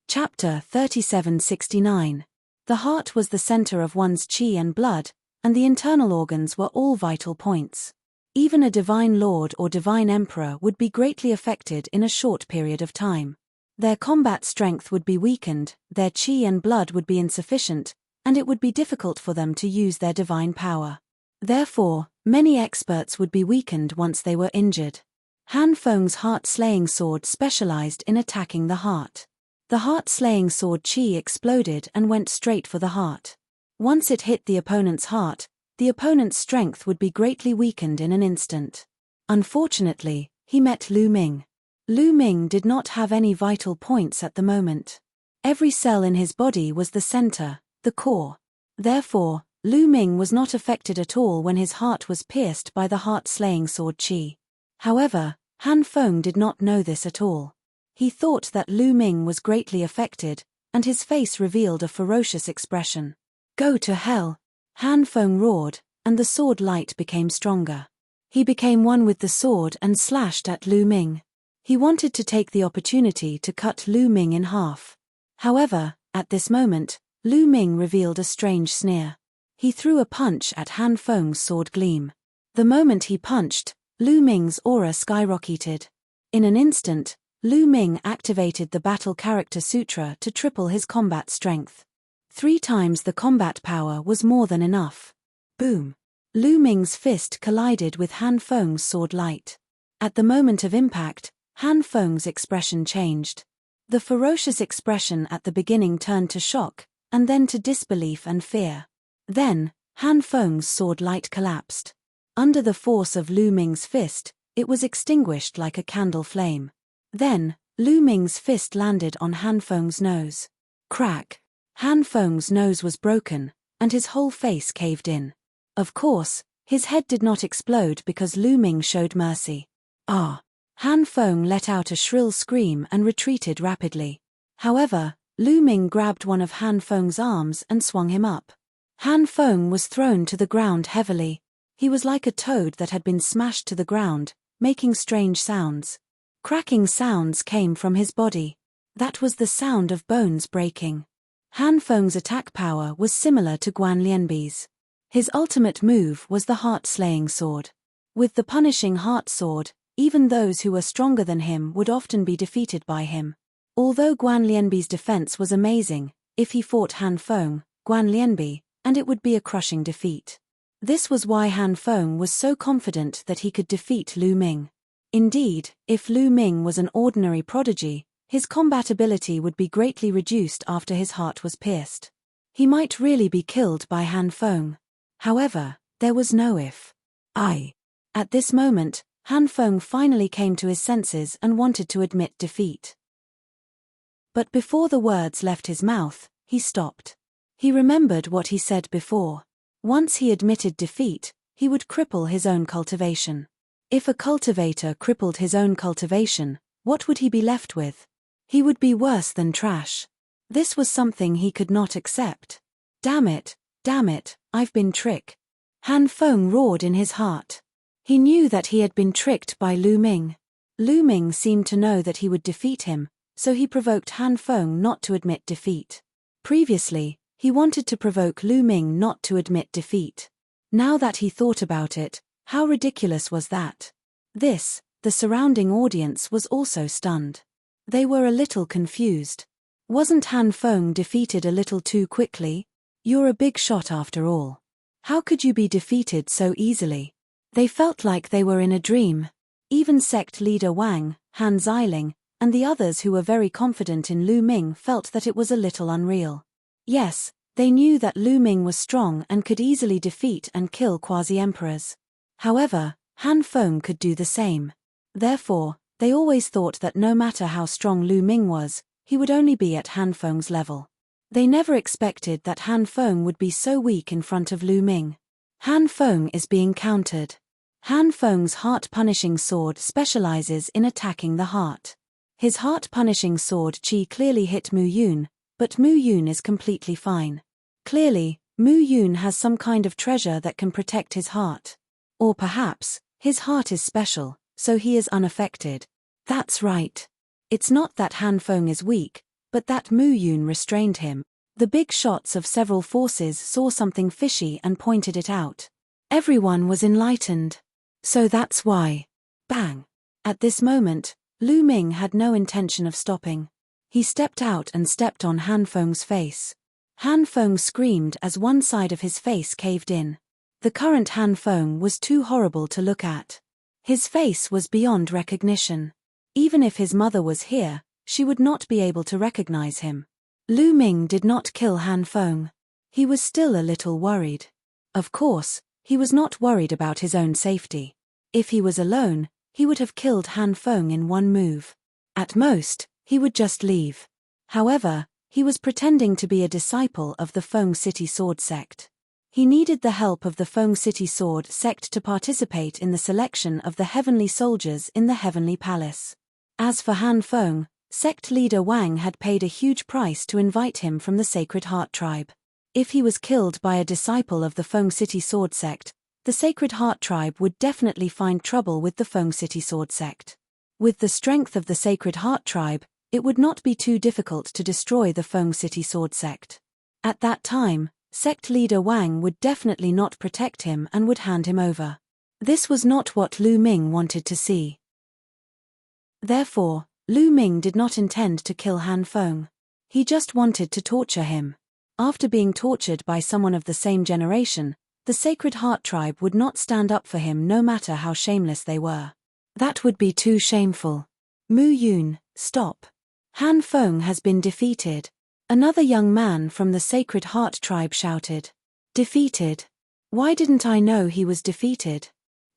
Chapter 3769. The heart was the center of one's chi and blood, and the internal organs were all vital points. Even a divine lord or divine emperor would be greatly affected in a short period of time. Their combat strength would be weakened, their chi and blood would be insufficient, and it would be difficult for them to use their divine power. Therefore, many experts would be weakened once they were injured. Han Feng's heart-slaying sword specialized in attacking the heart. The heart-slaying sword chi exploded and went straight for the heart. Once it hit the opponent's heart, the opponent's strength would be greatly weakened in an instant. Unfortunately, he met Lu Ming. Lu Ming did not have any vital points at the moment. Every cell in his body was the center, the core. Therefore, Lu Ming was not affected at all when his heart was pierced by the heart-slaying sword chi. However, Han Feng did not know this at all. He thought that Lu Ming was greatly affected, and his face revealed a ferocious expression. Go to hell! Han Feng roared, and the sword light became stronger. He became one with the sword and slashed at Lu Ming. He wanted to take the opportunity to cut Lu Ming in half. However, at this moment, Lu Ming revealed a strange sneer. He threw a punch at Han Feng's sword gleam. The moment he punched, Lu Ming's aura skyrocketed. In an instant, Lu Ming activated the Battle Character Sutra to triple his combat strength. 3 times the combat power was more than enough. Boom! Lu Ming's fist collided with Han Feng's sword light. At the moment of impact, Han Feng's expression changed. The ferocious expression at the beginning turned to shock, and then to disbelief and fear. Then, Han Feng's sword light collapsed. Under the force of Lu Ming's fist, it was extinguished like a candle flame. Then, Lu Ming's fist landed on Han Feng's nose. Crack! Han Feng's nose was broken, and his whole face caved in. Of course, his head did not explode because Lu Ming showed mercy. Ah! Han Feng let out a shrill scream and retreated rapidly. However, Lu Ming grabbed one of Han Feng's arms and swung him up. Han Feng was thrown to the ground heavily. He was like a toad that had been smashed to the ground, making strange sounds. Cracking sounds came from his body. That was the sound of bones breaking. Han Feng's attack power was similar to Guan Lianbi's. His ultimate move was the heart-slaying sword. With the punishing heart sword, even those who were stronger than him would often be defeated by him. Although Guan Lianbi's defense was amazing, if he fought Han Feng, Guan Lianbi, and it would be a crushing defeat. This was why Han Feng was so confident that he could defeat Lu Ming. Indeed, if Lu Ming was an ordinary prodigy, his combat ability would be greatly reduced after his heart was pierced. He might really be killed by Han Feng. However, there was no if. At this moment, Han Feng finally came to his senses and wanted to admit defeat. But before the words left his mouth, he stopped. He remembered what he said before. Once he admitted defeat, he would cripple his own cultivation. If a cultivator crippled his own cultivation, what would he be left with? He would be worse than trash. This was something he could not accept. Damn it, I've been tricked. Han Feng roared in his heart. He knew that he had been tricked by Lu Ming. Lu Ming seemed to know that he would defeat him, so he provoked Han Feng not to admit defeat. Previously, he wanted to provoke Lu Ming not to admit defeat. Now that he thought about it, how ridiculous was that? The surrounding audience was also stunned. They were a little confused. Wasn't Han Feng defeated a little too quickly? You're a big shot after all. How could you be defeated so easily? They felt like they were in a dream. Even sect leader Wang, Han Xiling, and the others who were very confident in Lu Ming felt that it was a little unreal. Yes, they knew that Lu Ming was strong and could easily defeat and kill quasi-emperors. However, Han Feng could do the same. Therefore, they always thought that no matter how strong Lu Ming was, he would only be at Han Feng's level. They never expected that Han Feng would be so weak in front of Lu Ming. Han Feng is being countered. Han Feng's heart-punishing sword specializes in attacking the heart. His heart-punishing sword Qi clearly hit Mu Yun, but Mu Yun is completely fine. Clearly, Mu Yun has some kind of treasure that can protect his heart. Or perhaps, his heart is special, so he is unaffected. That's right. It's not that Han Feng is weak, but that Mu Yun restrained him. The big shots of several forces saw something fishy and pointed it out. Everyone was enlightened. So that's why. Bang! At this moment, Lu Ming had no intention of stopping. He stepped out and stepped on Han Feng's face. Han Feng screamed as one side of his face caved in. The current Han Feng was too horrible to look at. His face was beyond recognition. Even if his mother was here, she would not be able to recognize him. Lu Ming did not kill Han Feng. He was still a little worried. Of course, he was not worried about his own safety. If he was alone, he would have killed Han Feng in one move. At most, he would just leave. However, he was pretending to be a disciple of the Feng City Sword Sect. He needed the help of the Feng City Sword Sect to participate in the selection of the heavenly soldiers in the Heavenly Palace. As for Han Feng, sect leader Wang had paid a huge price to invite him from the Sacred Heart Tribe. If he was killed by a disciple of the Feng City Sword Sect, the Sacred Heart Tribe would definitely find trouble with the Feng City Sword Sect. With the strength of the Sacred Heart Tribe, it would not be too difficult to destroy the Feng City Sword Sect. At that time, sect leader Wang would definitely not protect him and would hand him over. This was not what Lu Ming wanted to see. Therefore, Lu Ming did not intend to kill Han Feng. He just wanted to torture him. After being tortured by someone of the same generation, the Sacred Heart Tribe would not stand up for him no matter how shameless they were. That would be too shameful. Mu Yun, stop. Han Feng has been defeated. Another young man from the Sacred Heart Tribe shouted. Defeated? Why didn't I know he was defeated?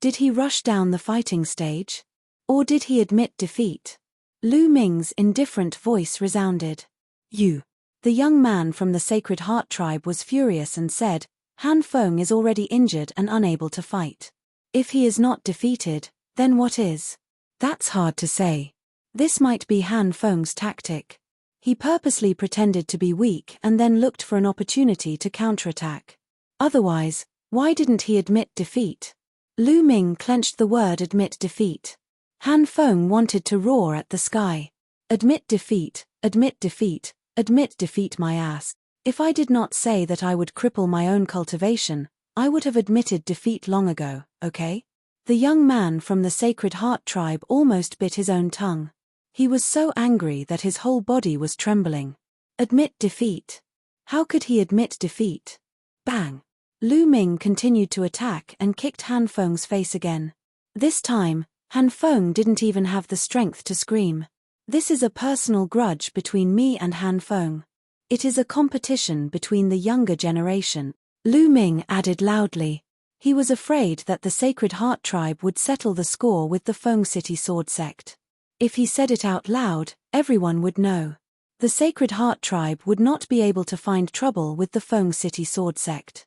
Did he rush down the fighting stage? Or did he admit defeat? Lu Ming's indifferent voice resounded. You. The young man from the Sacred Heart Tribe was furious and said, Han Feng is already injured and unable to fight. If he is not defeated, then what is? That's hard to say. This might be Han Feng's tactic. He purposely pretended to be weak and then looked for an opportunity to counterattack. Otherwise, why didn't he admit defeat? Lu Ming clenched the word admit defeat. Han Feng wanted to roar at the sky. Admit defeat, admit defeat, admit defeat my ass. If I did not say that I would cripple my own cultivation, I would have admitted defeat long ago, okay? The young man from the Sacred Heart tribe almost bit his own tongue. He was so angry that his whole body was trembling. Admit defeat. How could he admit defeat? Bang! Lu Ming continued to attack and kicked Han Feng's face again. This time, Han Feng didn't even have the strength to scream. This is a personal grudge between me and Han Feng. It is a competition between the younger generation, Lu Ming added loudly. He was afraid that the Sacred Heart tribe would settle the score with the Feng City Sword Sect. If he said it out loud, everyone would know. The Sacred Heart tribe would not be able to find trouble with the Feng City Sword Sect.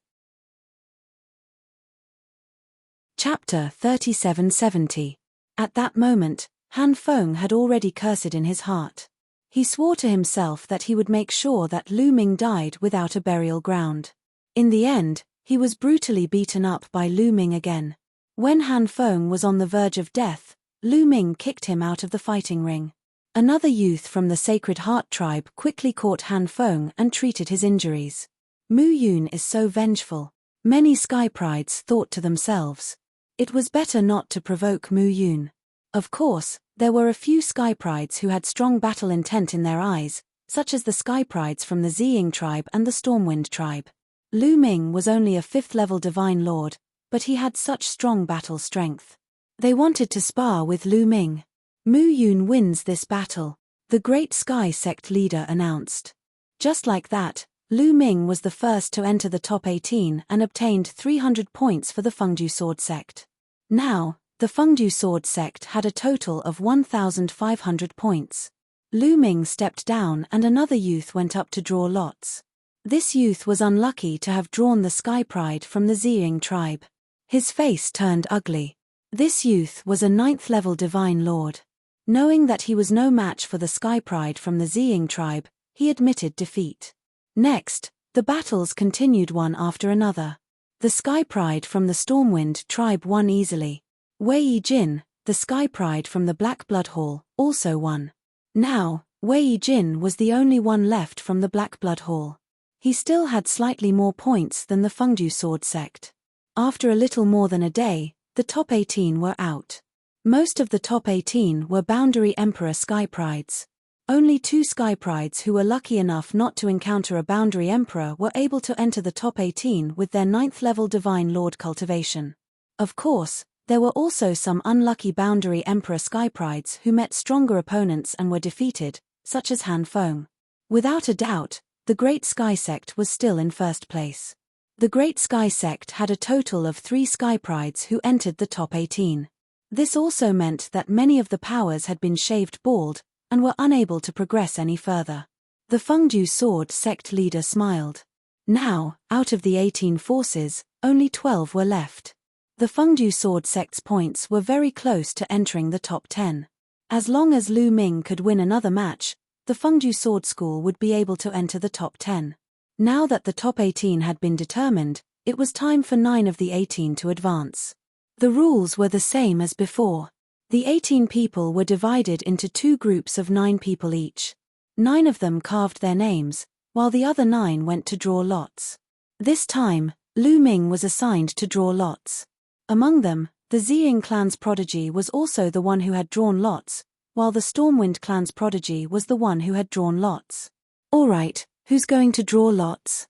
Chapter 3770. At that moment, Han Feng had already cursed in his heart. He swore to himself that he would make sure that Lu Ming died without a burial ground. In the end, he was brutally beaten up by Lu Ming again. When Han Feng was on the verge of death, Lu Ming kicked him out of the fighting ring. Another youth from the Sacred Heart tribe quickly caught Han Feng and treated his injuries. Mu Yun is so vengeful. Many Sky Prides thought to themselves. It was better not to provoke Mu Yun. Of course, there were a few Sky Prides who had strong battle intent in their eyes, such as the Sky Prides from the Ziying tribe and the Stormwind tribe. Lu Ming was only a 5th-level Divine Lord, but he had such strong battle strength. They wanted to spar with Lu Ming. Mu Yun wins this battle, the Great Sky Sect leader announced. Just like that, Lu Ming was the first to enter the top 18 and obtained 300 points for the Fengju Sword Sect. Now, the Fengju Sword Sect had a total of 1,500 points. Lu Ming stepped down and another youth went up to draw lots. This youth was unlucky to have drawn the Sky Pride from the Ziying tribe. His face turned ugly. This youth was a 9th-level Divine Lord. Knowing that he was no match for the Sky Pride from the Ziying tribe, he admitted defeat. Next, the battles continued one after another. The Sky Pride from the Stormwind tribe won easily. Wei Jin, the Sky Pride from the Black Blood Hall, also won. Now, Wei Jin was the only one left from the Black Blood Hall. He still had slightly more points than the Fengju Sword Sect. After a little more than a day, the top 18 were out. Most of the top 18 were Boundary Emperor Sky Prides. Only 2 Sky Prides who were lucky enough not to encounter a Boundary Emperor were able to enter the top 18 with their 9th-level Divine Lord cultivation. Of course, there were also some unlucky Boundary Emperor Sky Prides who met stronger opponents and were defeated, such as Han Feng. Without a doubt, the Great Sky Sect was still in first place. The Great Sky Sect had a total of 3 Sky Prides who entered the top 18. This also meant that many of the powers had been shaved bald, and were unable to progress any further. The Fengju Sword Sect leader smiled. Now, out of the 18 forces, only 12 were left. The Fengju Sword Sect's points were very close to entering the top 10. As long as Lu Ming could win another match, the Fengju Sword School would be able to enter the top 10. Now that the top 18 had been determined, it was time for 9 of the 18 to advance. The rules were the same as before. The 18 people were divided into 2 groups of 9 people each. 9 of them carved their names, while the other 9 went to draw lots. This time, Lu Ming was assigned to draw lots. Among them, the Ziying clan's prodigy was also the one who had drawn lots, while the Stormwind clan's prodigy was the one who had drawn lots. Alright, who's going to draw lots?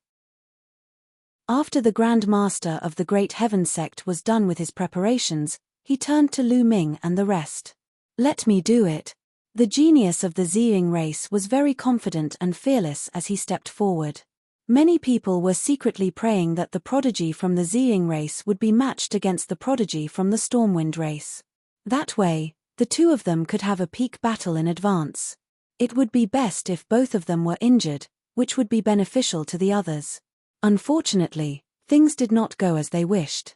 After the Grand Master of the Great Heaven Sect was done with his preparations, he turned to Lu Ming and the rest. Let me do it. The genius of the Ziying race was very confident and fearless as he stepped forward. Many people were secretly praying that the prodigy from the Ziying race would be matched against the prodigy from the Stormwind race. That way, the 2 of them could have a peak battle in advance. It would be best if both of them were injured, which would be beneficial to the others. Unfortunately, things did not go as they wished.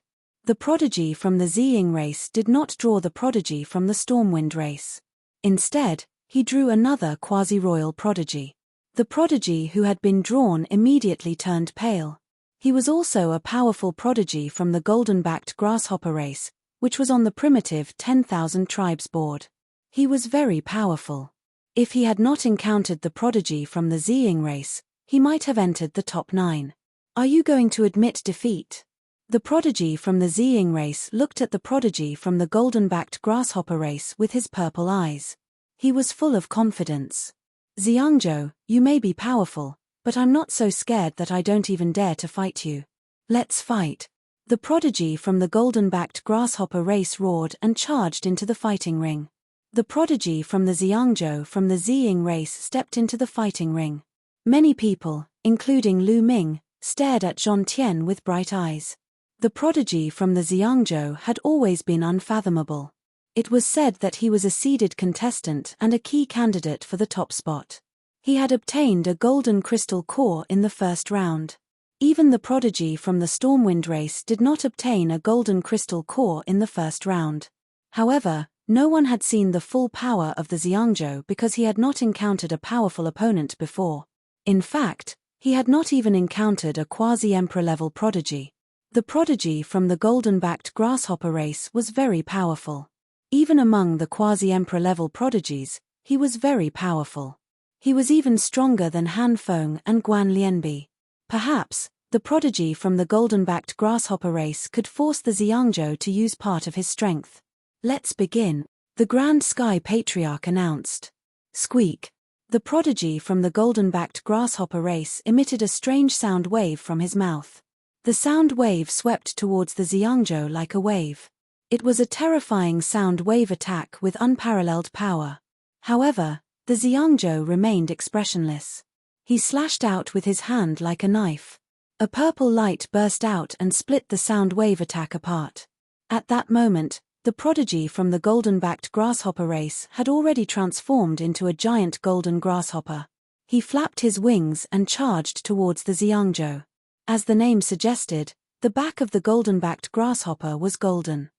The prodigy from the Ziying race did not draw the prodigy from the Stormwind race. Instead, he drew another quasi-royal prodigy. The prodigy who had been drawn immediately turned pale. He was also a powerful prodigy from the golden-backed grasshopper race, which was on the primitive 10,000 tribes board. He was very powerful. If he had not encountered the prodigy from the Ziying race, he might have entered the top 9. Are you going to admit defeat? The prodigy from the Ziying race looked at the prodigy from the golden-backed grasshopper race with his purple eyes. He was full of confidence. Xiangzhou, you may be powerful, but I'm not so scared that I don't even dare to fight you. Let's fight. The prodigy from the golden-backed grasshopper race roared and charged into the fighting ring. The prodigy from the Xiangzhou from the Ziying race stepped into the fighting ring. Many people, including Lu Ming, stared at Zhong Tian with bright eyes. The prodigy from the Xiangzhou had always been unfathomable. It was said that he was a seeded contestant and a key candidate for the top spot. He had obtained a golden crystal core in the first round. Even the prodigy from the Stormwind race did not obtain a golden crystal core in the first round. However, no one had seen the full power of the Xiangzhou because he had not encountered a powerful opponent before. In fact, he had not even encountered a quasi-emperor level prodigy. The prodigy from the golden-backed grasshopper race was very powerful. Even among the quasi-emperor level prodigies, he was very powerful. He was even stronger than Han Feng and Guan Lianbi. Perhaps, the prodigy from the golden-backed grasshopper race could force the Xiangzhou to use part of his strength. Let's begin, the Grand Sky Patriarch announced. Squeak. The prodigy from the golden-backed grasshopper race emitted a strange sound wave from his mouth. The sound wave swept towards the Xiangzhou like a wave. It was a terrifying sound wave attack with unparalleled power. However, the Xiangzhou remained expressionless. He slashed out with his hand like a knife. A purple light burst out and split the sound wave attack apart. At that moment, the prodigy from the golden-backed grasshopper race had already transformed into a giant golden grasshopper. He flapped his wings and charged towards the Xiangzhou. As the name suggested, the back of the golden-backed grasshopper was golden.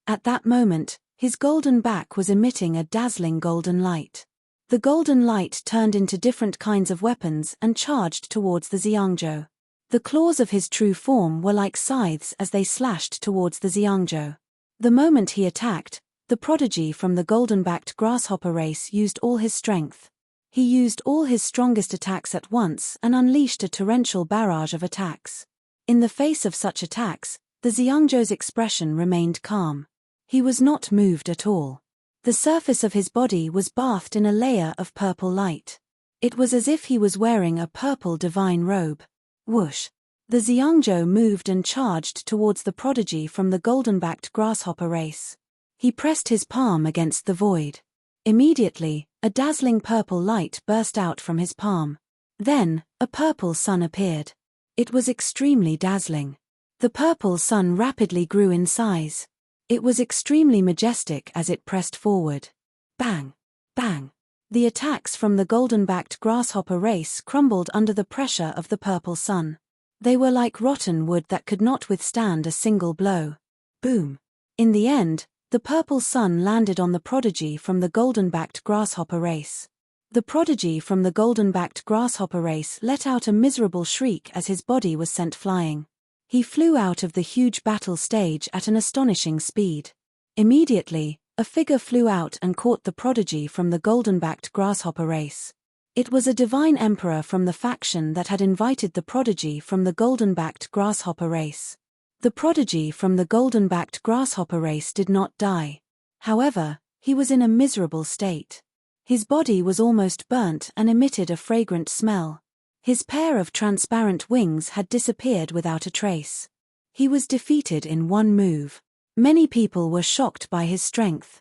At that moment, his golden back was emitting a dazzling golden light. The golden light turned into different kinds of weapons and charged towards the Xiangzhou. The claws of his true form were like scythes as they slashed towards the Xiangzhou. The moment he attacked, the prodigy from the golden-backed grasshopper race used all his strength. He used all his strongest attacks at once and unleashed a torrential barrage of attacks. In the face of such attacks, the Xiangzhou's expression remained calm. He was not moved at all. The surface of his body was bathed in a layer of purple light. It was as if he was wearing a purple divine robe. Whoosh! The Xiangzhou moved and charged towards the prodigy from the golden-backed grasshopper race. He pressed his palm against the void. Immediately, a dazzling purple light burst out from his palm. Then, a purple sun appeared. It was extremely dazzling. The purple sun rapidly grew in size. It was extremely majestic as it pressed forward. Bang! Bang! The attacks from the golden-backed grasshopper race crumbled under the pressure of the purple sun. They were like rotten wood that could not withstand a single blow. Boom! In the end, the purple sun landed on the prodigy from the golden-backed grasshopper race. The prodigy from the golden-backed grasshopper race let out a miserable shriek as his body was sent flying. He flew out of the huge battle stage at an astonishing speed. Immediately, a figure flew out and caught the prodigy from the golden-backed grasshopper race. It was a divine emperor from the faction that had invited the prodigy from the golden-backed grasshopper race. The prodigy from the golden-backed grasshopper race did not die. However, he was in a miserable state. His body was almost burnt and emitted a fragrant smell. His pair of transparent wings had disappeared without a trace. He was defeated in one move. Many people were shocked by his strength.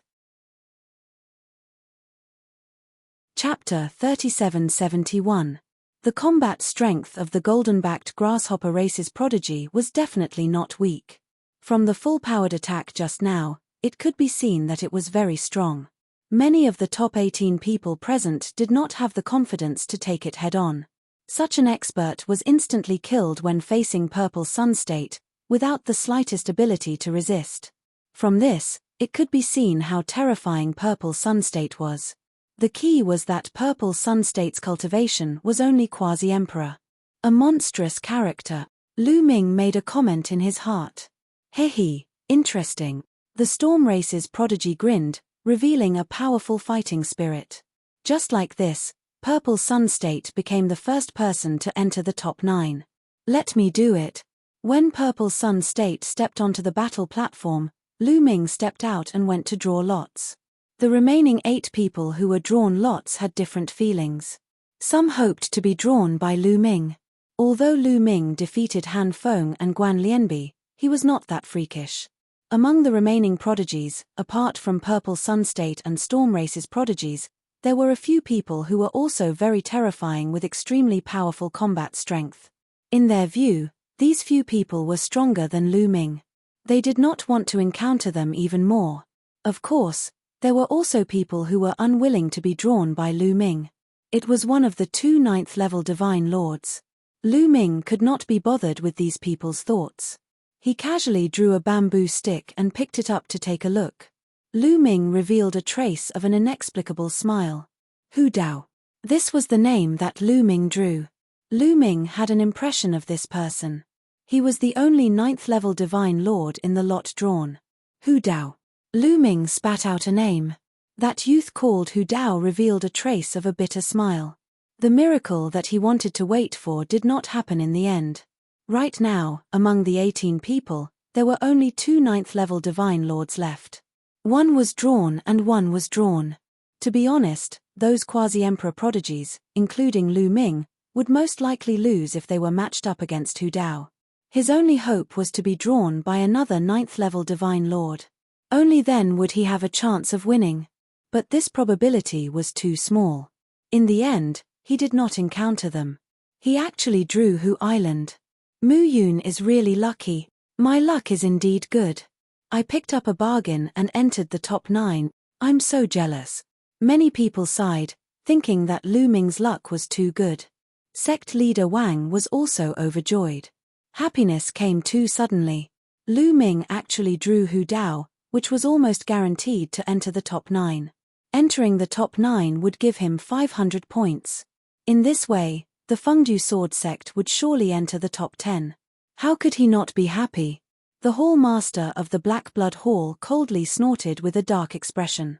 Chapter 3771. The combat strength of the golden-backed grasshopper race's prodigy was definitely not weak. From the full-powered attack just now, it could be seen that it was very strong. Many of the top 18 people present did not have the confidence to take it head-on. Such an expert was instantly killed when facing Purple Sun State, without the slightest ability to resist. From this, it could be seen how terrifying Purple Sunstate was. The key was that Purple Sunstate's cultivation was only quasi-emperor. A monstrous character. Lu Ming made a comment in his heart. Hehe, interesting. The Storm Race's prodigy grinned, revealing a powerful fighting spirit. Just like this, Purple Sunstate became the first person to enter the top 9. Let me do it. When Purple Sunstate stepped onto the battle platform, Lu Ming stepped out and went to draw lots. The remaining 8 people who were drawn lots had different feelings. Some hoped to be drawn by Lu Ming. Although Lu Ming defeated Han Feng and Guan Lianbi, he was not that freakish. Among the remaining prodigies, apart from Purple Sunstate and Storm Race's prodigies, there were a few people who were also very terrifying with extremely powerful combat strength. In their view, these few people were stronger than Lu Ming. They did not want to encounter them even more. Of course, there were also people who were unwilling to be drawn by Lu Ming. It was one of the 2 9th-level Divine Lords. Lu Ming could not be bothered with these people's thoughts. He casually drew a bamboo stick and picked it up to take a look. Lu Ming revealed a trace of an inexplicable smile. Hu Dao. This was the name that Lu Ming drew. Lu Ming had an impression of this person. He was the only 9th-level Divine Lord in the lot drawn. Hu Dao. Lu Ming spat out a name. That youth called Hu Dao revealed a trace of a bitter smile. The miracle that he wanted to wait for did not happen in the end. Right now, among the 18 people, there were only 2 9th-level Divine Lords left. One was drawn and one was drawn. To be honest, those quasi-emperor prodigies, including Lu Ming, would most likely lose if they were matched up against Hu Dao. His only hope was to be drawn by another 9th-level Divine Lord. Only then would he have a chance of winning. But this probability was too small. In the end, he did not encounter them. He actually drew Hu Island. Mu Yun is really lucky. My luck is indeed good. I picked up a bargain and entered the top 9. I'm so jealous. Many people sighed, thinking that Lu Ming's luck was too good. Sect leader Wang was also overjoyed. Happiness came too suddenly. Lu Ming actually drew Hu Dao, which was almost guaranteed to enter the top 9. Entering the top 9 would give him 500 points. In this way, the Fengdu Sword Sect would surely enter the top 10. How could he not be happy? The Hall Master of the Black Blood Hall coldly snorted with a dark expression.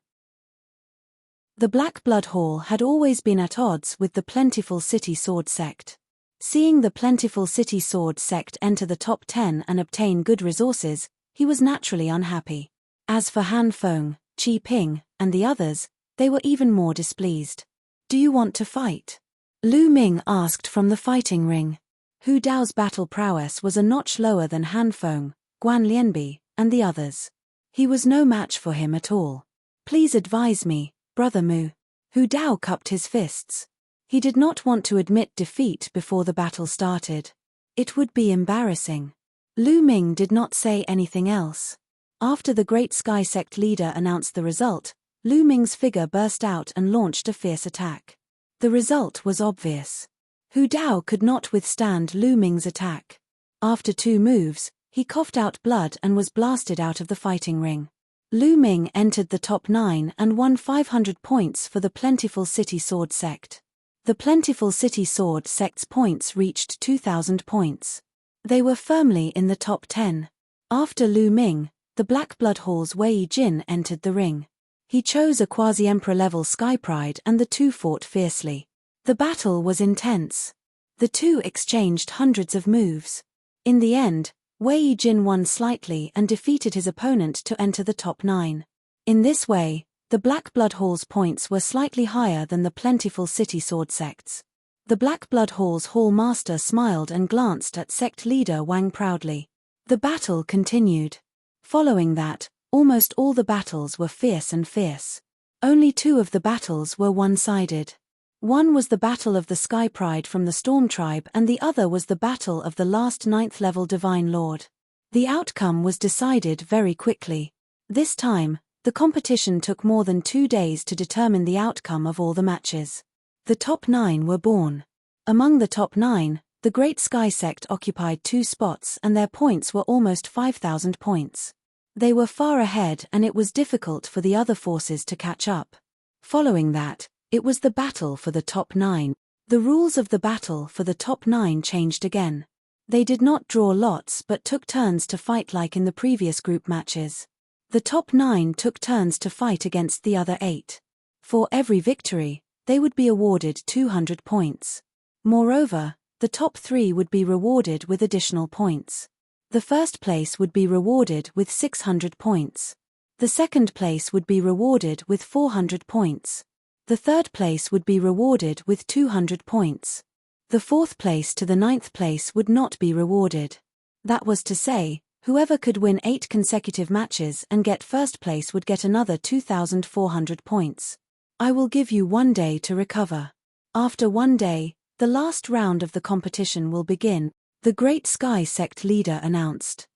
The Black Blood Hall had always been at odds with the Plentiful City Sword Sect. Seeing the Plentiful City Sword Sect enter the top 10 and obtain good resources, he was naturally unhappy. As for Han Feng, Qi Ping, and the others, they were even more displeased. Do you want to fight? Lu Ming asked from the fighting ring. Hu Dao's battle prowess was a notch lower than Han Feng, Guan Lianbi, and the others. He was no match for him at all. Please advise me, Brother Mu. Hu Dao cupped his fists. He did not want to admit defeat before the battle started. It would be embarrassing. Lu Ming did not say anything else. After the Great Sky Sect leader announced the result, Lu Ming's figure burst out and launched a fierce attack. The result was obvious. Hu Dao could not withstand Lu Ming's attack. After 2 moves, he coughed out blood and was blasted out of the fighting ring. Lu Ming entered the top 9 and won 500 points for the Plentiful City Sword Sect. The Plentiful City Sword Sect's points reached 2,000 points. They were firmly in the top 10. After Lu Ming, the Black Blood Hall's Wei Jin entered the ring. He chose a quasi-emperor level Sky Pride and the two fought fiercely. The battle was intense. The two exchanged hundreds of moves. In the end, Wei Jin won slightly and defeated his opponent to enter the top 9. In this way, the Black Blood Hall's points were slightly higher than the Plentiful City Sword Sect's. The Black Blood Hall's Hall Master smiled and glanced at sect leader Wang proudly. The battle continued. Following that, almost all the battles were fierce and fierce. Only 2 of the battles were one-sided. One was the Battle of the Sky Pride from the Storm Tribe and the other was the battle of the last 9th-level Divine Lord. The outcome was decided very quickly. This time, the competition took more than 2 days to determine the outcome of all the matches. The top 9 were born. Among the top 9, The Great Sky Sect occupied 2 spots and their points were almost 5,000 points. They were far ahead and it was difficult for the other forces to catch up. Following that, it was the battle for the top 9. The rules of the battle for the top 9 changed again. They did not draw lots but took turns to fight like in the previous group matches. The top 9 took turns to fight against the other 8. For every victory, they would be awarded 200 points. Moreover, the top 3 would be rewarded with additional points. The first place would be rewarded with 600 points. The second place would be rewarded with 400 points. The third place would be rewarded with 200 points. The fourth place to the 9th place would not be rewarded. That was to say, whoever could win 8 consecutive matches and get first place would get another 2,400 points. I will give you 1 day to recover. After 1 day, the last round of the competition will begin, the Great Sky Sect leader announced.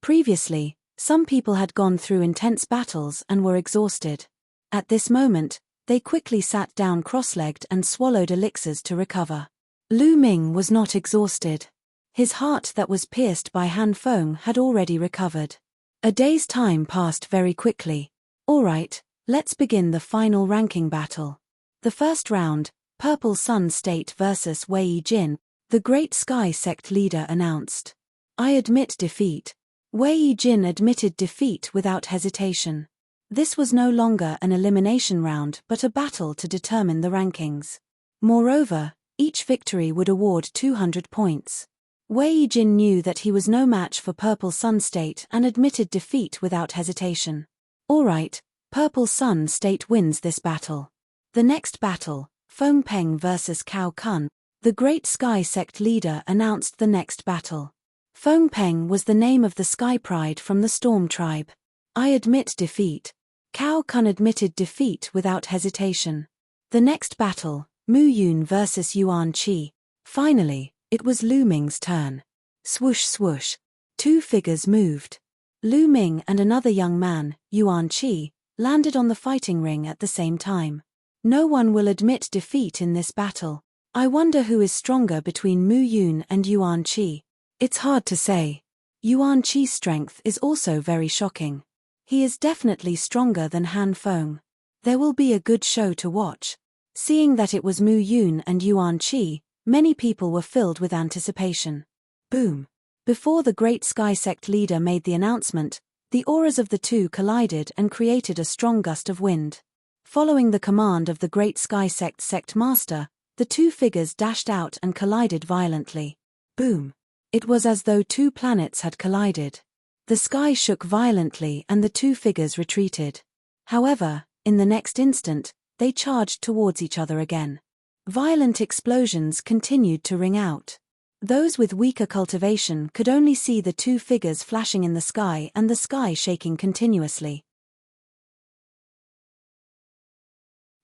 Previously, some people had gone through intense battles and were exhausted. At this moment, they quickly sat down cross-legged and swallowed elixirs to recover. Lu Ming was not exhausted. His heart that was pierced by Han Feng had already recovered. A day's time passed very quickly. All right, let's begin the final ranking battle. The first round, Purple Sun State vs Wei Jin, the Great Sky Sect leader announced. I admit defeat. Wei Jin admitted defeat without hesitation. This was no longer an elimination round but a battle to determine the rankings. Moreover, each victory would award 200 points. Wei Jin knew that he was no match for Purple Sun State and admitted defeat without hesitation. Alright, Purple Sun State wins this battle. The next battle, Feng Peng vs Cao Kun, the Great Sky Sect leader announced the next battle. Feng Peng was the name of the Sky Pride from the Storm Tribe. I admit defeat. Cao Kun admitted defeat without hesitation. The next battle, Mu Yun vs Yuan Qi. Finally, it was Lu Ming's turn. Swoosh swoosh. 2 figures moved. Lu Ming and another young man, Yuan Qi, landed on the fighting ring at the same time. No one will admit defeat in this battle. I wonder who is stronger between Mu Yun and Yuan Qi. It's hard to say. Yuan Qi's strength is also very shocking. He is definitely stronger than Han Feng. There will be a good show to watch. Seeing that it was Mu Yun and Yuan Qi, many people were filled with anticipation. Boom. Before the Great Sky Sect leader made the announcement, the auras of the two collided and created a strong gust of wind. Following the command of the Great Sky Sect Sect Master, the 2 figures dashed out and collided violently. Boom. It was as though 2 planets had collided. The sky shook violently and the 2 figures retreated. However, in the next instant, they charged towards each other again. Violent explosions continued to ring out. Those with weaker cultivation could only see the 2 figures flashing in the sky and the sky shaking continuously.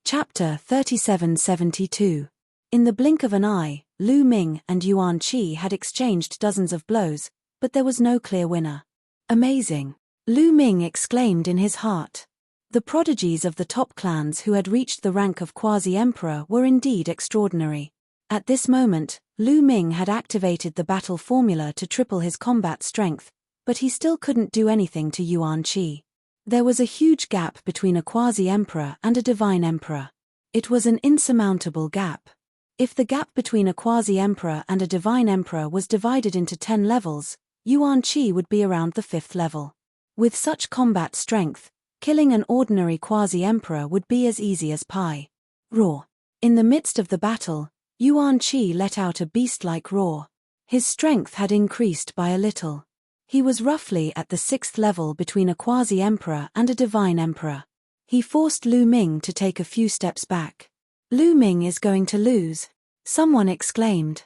Chapter 3772. In the blink of an eye, Lu Ming and Yuan Qi had exchanged dozens of blows, but there was no clear winner. Amazing! Lu Ming exclaimed in his heart. The prodigies of the top clans who had reached the rank of quasi-emperor were indeed extraordinary. At this moment, Lu Ming had activated the battle formula to triple his combat strength, but he still couldn't do anything to Yuan Qi. There was a huge gap between a quasi-emperor and a divine emperor. It was an insurmountable gap. If the gap between a quasi-emperor and a divine emperor was divided into 10 levels, Yuan Qi would be around the 5th level. With such combat strength, killing an ordinary quasi-emperor would be as easy as pie. Roar. In the midst of the battle, Yuan Qi let out a beast-like roar. His strength had increased by a little. He was roughly at the 6th level between a quasi-emperor and a divine emperor. He forced Lu Ming to take a few steps back. Lu Ming is going to lose. Someone exclaimed.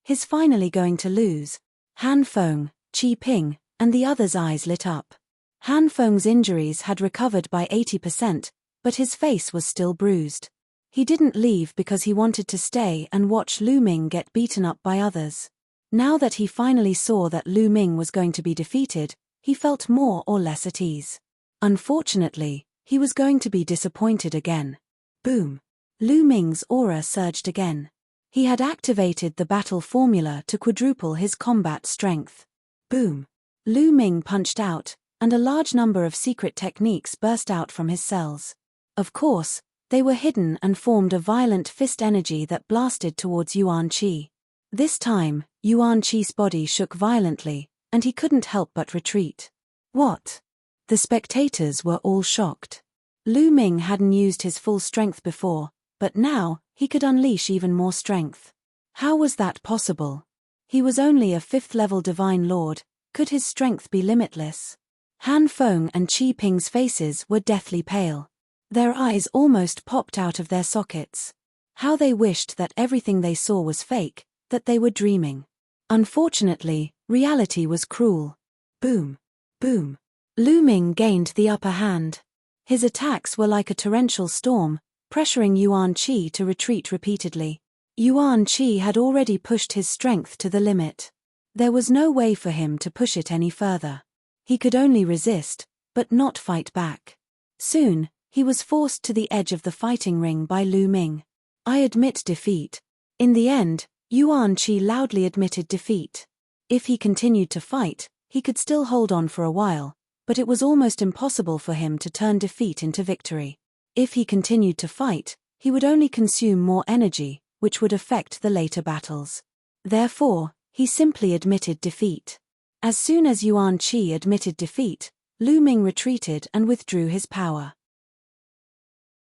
He's finally going to lose. Han Feng, Qi Ping, and the others' eyes lit up. Han Feng's injuries had recovered by 80%, but his face was still bruised. He didn't leave because he wanted to stay and watch Lu Ming get beaten up by others. Now that he finally saw that Lu Ming was going to be defeated, he felt more or less at ease. Unfortunately, he was going to be disappointed again. Boom. Lu Ming's aura surged again. He had activated the battle formula to quadruple his combat strength. Boom! Lu Ming punched out, and a large number of secret techniques burst out from his cells. Of course, they were hidden and formed a violent fist energy that blasted towards Yuan Qi. This time, Yuan Qi's body shook violently, and he couldn't help but retreat. What? The spectators were all shocked. Lu Ming hadn't used his full strength before, but now, he could unleash even more strength. How was that possible? He was only a 5th-level divine lord. Could his strength be limitless? Han Feng and Qi Ping's faces were deathly pale. Their eyes almost popped out of their sockets. How they wished that everything they saw was fake, that they were dreaming. Unfortunately, reality was cruel. Boom! Boom! Lu Ming gained the upper hand. His attacks were like a torrential storm, pressuring Yuan Qi to retreat repeatedly. Yuan Qi had already pushed his strength to the limit. There was no way for him to push it any further. He could only resist, but not fight back. Soon, he was forced to the edge of the fighting ring by Lu Ming. I admit defeat. In the end, Yuan Qi loudly admitted defeat. If he continued to fight, he could still hold on for a while, but it was almost impossible for him to turn defeat into victory. If he continued to fight, he would only consume more energy, which would affect the later battles. Therefore, he simply admitted defeat. As soon as Yuan Qi admitted defeat, Lu Ming retreated and withdrew his power.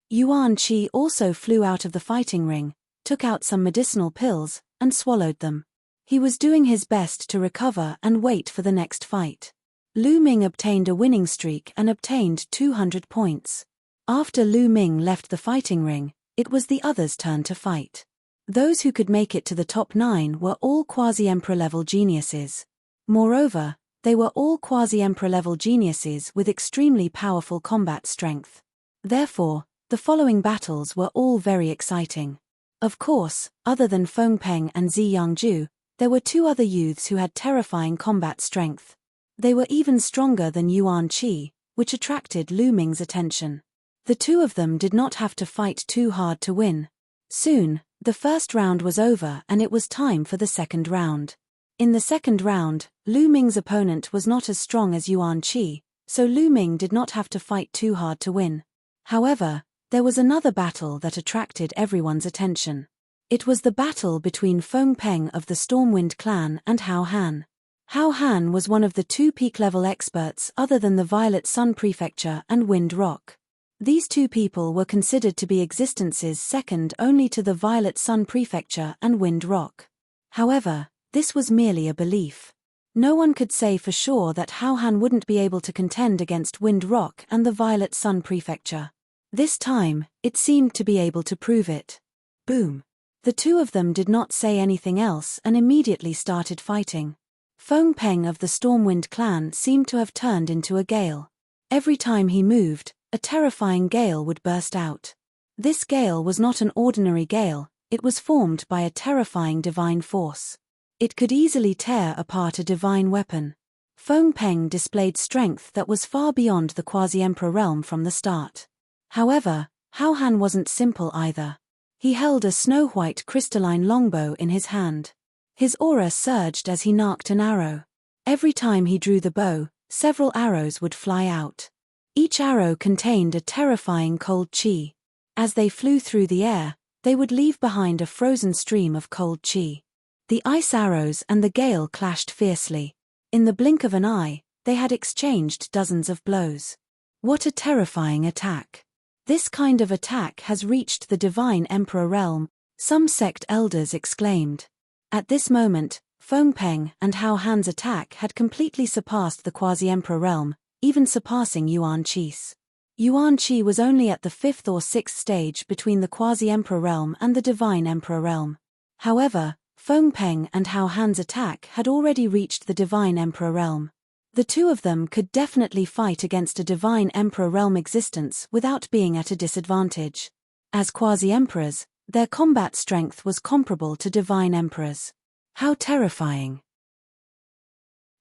Yuan Qi also flew out of the fighting ring, took out some medicinal pills, and swallowed them. He was doing his best to recover and wait for the next fight. Lu Ming obtained a winning streak and obtained 200 points. After Lu Ming left the fighting ring, it was the others' turn to fight. Those who could make it to the top 9 were all quasi-emperor level geniuses. Moreover, they were all quasi-emperor level geniuses with extremely powerful combat strength. Therefore, the following battles were all very exciting. Of course, other than Feng Peng and Zi Yangju, there were 2 other youths who had terrifying combat strength. They were even stronger than Yuan Qi, which attracted Lu Ming's attention. The 2 of them did not have to fight too hard to win. Soon, the first round was over and it was time for the second round. In the second round, Lu Ming's opponent was not as strong as Yuan Qi, so Lu Ming did not have to fight too hard to win. However, there was another battle that attracted everyone's attention. It was the battle between Feng Peng of the Stormwind clan and Hao Han. Hao Han was one of the 2 peak-level experts other than the Violet Sun Prefecture and Wind Rock. These 2 people were considered to be existences second only to the Violet Sun Prefecture and Wind Rock. However, this was merely a belief. No one could say for sure that Hao Han wouldn't be able to contend against Wind Rock and the Violet Sun Prefecture. This time, it seemed to be able to prove it. Boom! The 2 of them did not say anything else and immediately started fighting. Feng Peng of the Stormwind clan seemed to have turned into a gale. Every time he moved, a terrifying gale would burst out. This gale was not an ordinary gale, it was formed by a terrifying divine force. It could easily tear apart a divine weapon. Feng Peng displayed strength that was far beyond the quasi-emperor realm from the start. However, Hao Han wasn't simple either. He held a snow-white crystalline longbow in his hand. His aura surged as he narked an arrow. Every time he drew the bow, several arrows would fly out. Each arrow contained a terrifying cold qi. As they flew through the air, they would leave behind a frozen stream of cold qi. The ice arrows and the gale clashed fiercely. In the blink of an eye, they had exchanged dozens of blows. What a terrifying attack! This kind of attack has reached the Divine Emperor realm, some sect elders exclaimed. At this moment, Feng Peng and Hao Han's attack had completely surpassed the quasi-emperor realm, even surpassing Yuan Qi's. Yuan Qi was only at the 5th or 6th stage between the quasi-emperor realm and the divine emperor realm. However, Feng Peng and Hao Han's attack had already reached the divine emperor realm. The 2 of them could definitely fight against a divine emperor realm existence without being at a disadvantage. As quasi-emperors, their combat strength was comparable to divine emperors. How terrifying!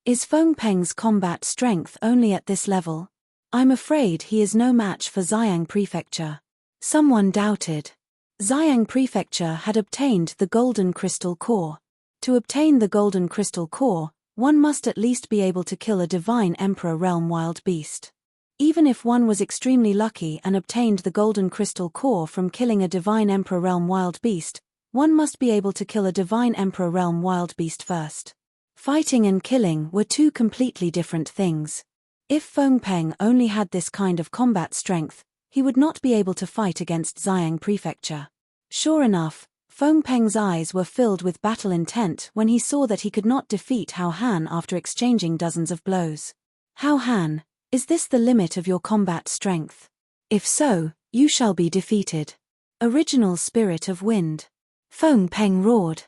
Is Feng Peng's combat strength only at this level? I'm afraid he is no match for Xiang Prefecture. Someone doubted. Xiang Prefecture had obtained the Golden Crystal Core. To obtain the Golden Crystal Core, one must at least be able to kill a divine Emperor Realm wild beast. Even if one was extremely lucky and obtained the Golden Crystal Core from killing a divine Emperor Realm wild beast, one must be able to kill a divine Emperor Realm wild beast first. Fighting and killing were two completely different things. If Feng Peng only had this kind of combat strength, he would not be able to fight against Xiang Prefecture. Sure enough, Feng Peng's eyes were filled with battle intent when he saw that he could not defeat Hao Han after exchanging dozens of blows. Hao Han, is this the limit of your combat strength? If so, you shall be defeated. Original Spirit of Wind. Feng Peng roared.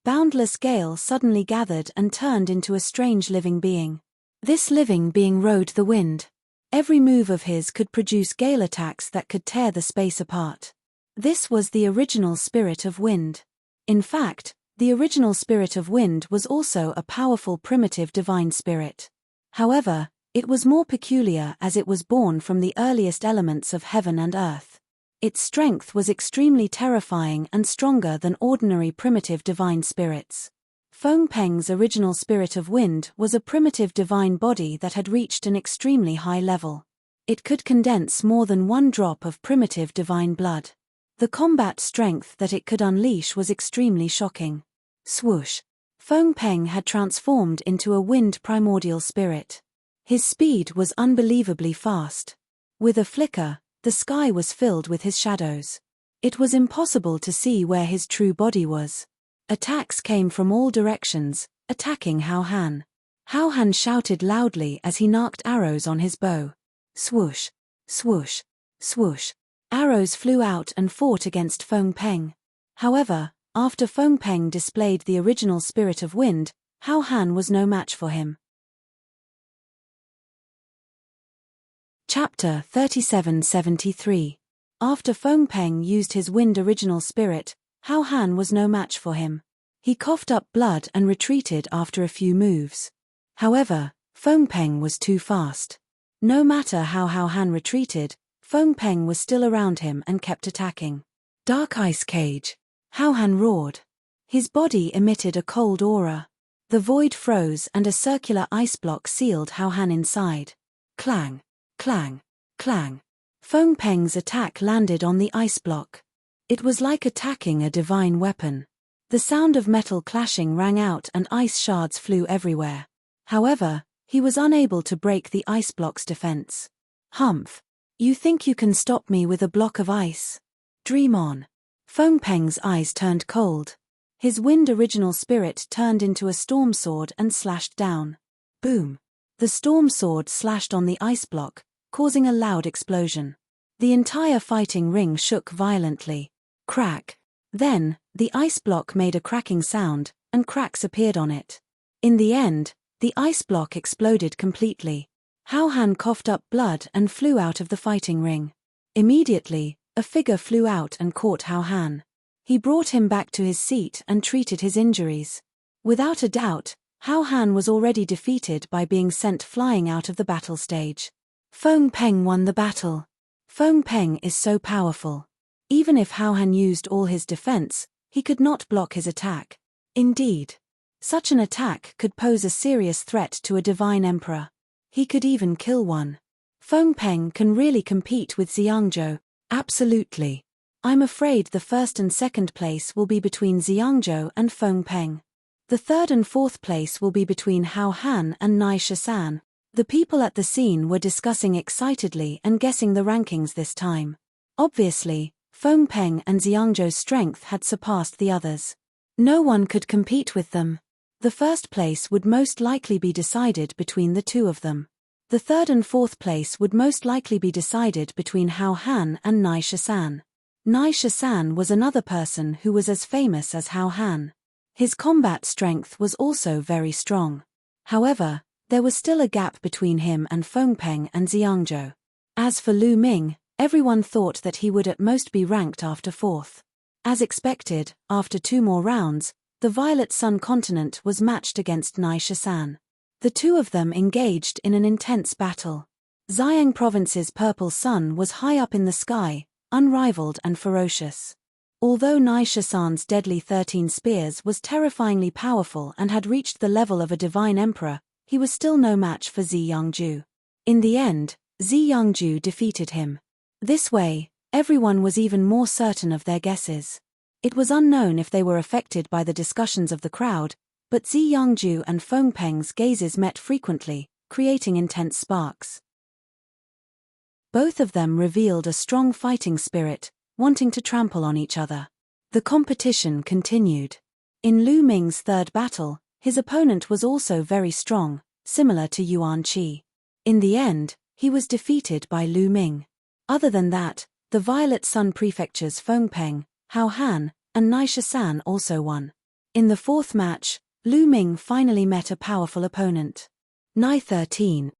Boundless gale suddenly gathered and turned into a strange living being. This living being rode the wind. Every move of his could produce gale attacks that could tear the space apart. This was the original Spirit of Wind. In fact, the original Spirit of Wind was also a powerful primitive divine spirit. However, it was more peculiar as it was born from the earliest elements of heaven and earth. Its strength was extremely terrifying and stronger than ordinary primitive divine spirits. Feng Peng's original Spirit of Wind was a primitive divine body that had reached an extremely high level. It could condense more than one drop of primitive divine blood. The combat strength that it could unleash was extremely shocking. Swoosh! Feng Peng had transformed into a wind primordial spirit. His speed was unbelievably fast. With a flicker, the sky was filled with his shadows. It was impossible to see where his true body was. Attacks came from all directions, attacking Hao Han. Hao Han shouted loudly as he narked arrows on his bow. Swoosh! Swoosh! Swoosh! Arrows flew out and fought against Feng Peng. However, after Feng Peng displayed the original Spirit of Wind, Hao Han was no match for him. Chapter 3773. After Feng Peng used his wind original spirit, Hao Han was no match for him. He coughed up blood and retreated after a few moves. However, Feng Peng was too fast. No matter how Hao Han retreated, Feng Peng was still around him and kept attacking. Dark Ice Cage. Hao Han roared. His body emitted a cold aura. The void froze and a circular ice block sealed Hao Han inside. Clang! Clang! Clang! Feng Peng's attack landed on the ice block. It was like attacking a divine weapon. The sound of metal clashing rang out and ice shards flew everywhere. However, he was unable to break the ice block's defense. Humph! You think you can stop me with a block of ice? Dream on. Feng Peng's eyes turned cold. His wind original spirit turned into a storm sword and slashed down. Boom! The storm sword slashed on the ice block, causing a loud explosion. The entire fighting ring shook violently. Crack! Then, the ice block made a cracking sound, and cracks appeared on it. In the end, the ice block exploded completely. Hao Han coughed up blood and flew out of the fighting ring. Immediately, a figure flew out and caught Hao Han. He brought him back to his seat and treated his injuries. Without a doubt, Hao Han was already defeated by being sent flying out of the battle stage. Feng Peng won the battle. Feng Peng is so powerful. Even if Hao Han used all his defense, he could not block his attack. Indeed, such an attack could pose a serious threat to a divine emperor. He could even kill one. Feng Peng can really compete with Xiangzhou. Absolutely. I'm afraid the first and second place will be between Xiangzhou and Feng Peng. The third and fourth place will be between Hao Han and Nai Shisan. The people at the scene were discussing excitedly and guessing the rankings this time. Obviously, Feng Peng and Xiangzhou's strength had surpassed the others. No one could compete with them. The first place would most likely be decided between the two of them. The third and fourth place would most likely be decided between Hao Han and Nai Shisan. Nai Shisan was another person who was as famous as Hao Han. His combat strength was also very strong. However, there was still a gap between him and Feng Peng and Xiangzhou. As for Lu Ming, everyone thought that he would at most be ranked after fourth. As expected, after 2 more rounds, the Violet Sun continent was matched against Nai Shisan. The two of them engaged in an intense battle. Xiang province's purple sun was high up in the sky, unrivaled and ferocious. Although Nai-Shasan's deadly 13 spears was terrifyingly powerful and had reached the level of a divine emperor, he was still no match for Zhi Yangju. In the end, Zhi Yangju defeated him. This way, everyone was even more certain of their guesses. It was unknown if they were affected by the discussions of the crowd, but Zhi Yangju and Feng Peng's gazes met frequently, creating intense sparks. Both of them revealed a strong fighting spirit, wanting to trample on each other. The competition continued. In Lu Ming's third battle, his opponent was also very strong, similar to Yuan Qi. In the end, he was defeated by Lu Ming. Other than that, the Violet Sun Prefecture's Feng Peng, Hao Han, and Nai-Shasan also won. In the fourth match, Lu Ming finally met a powerful opponent. Nai 13,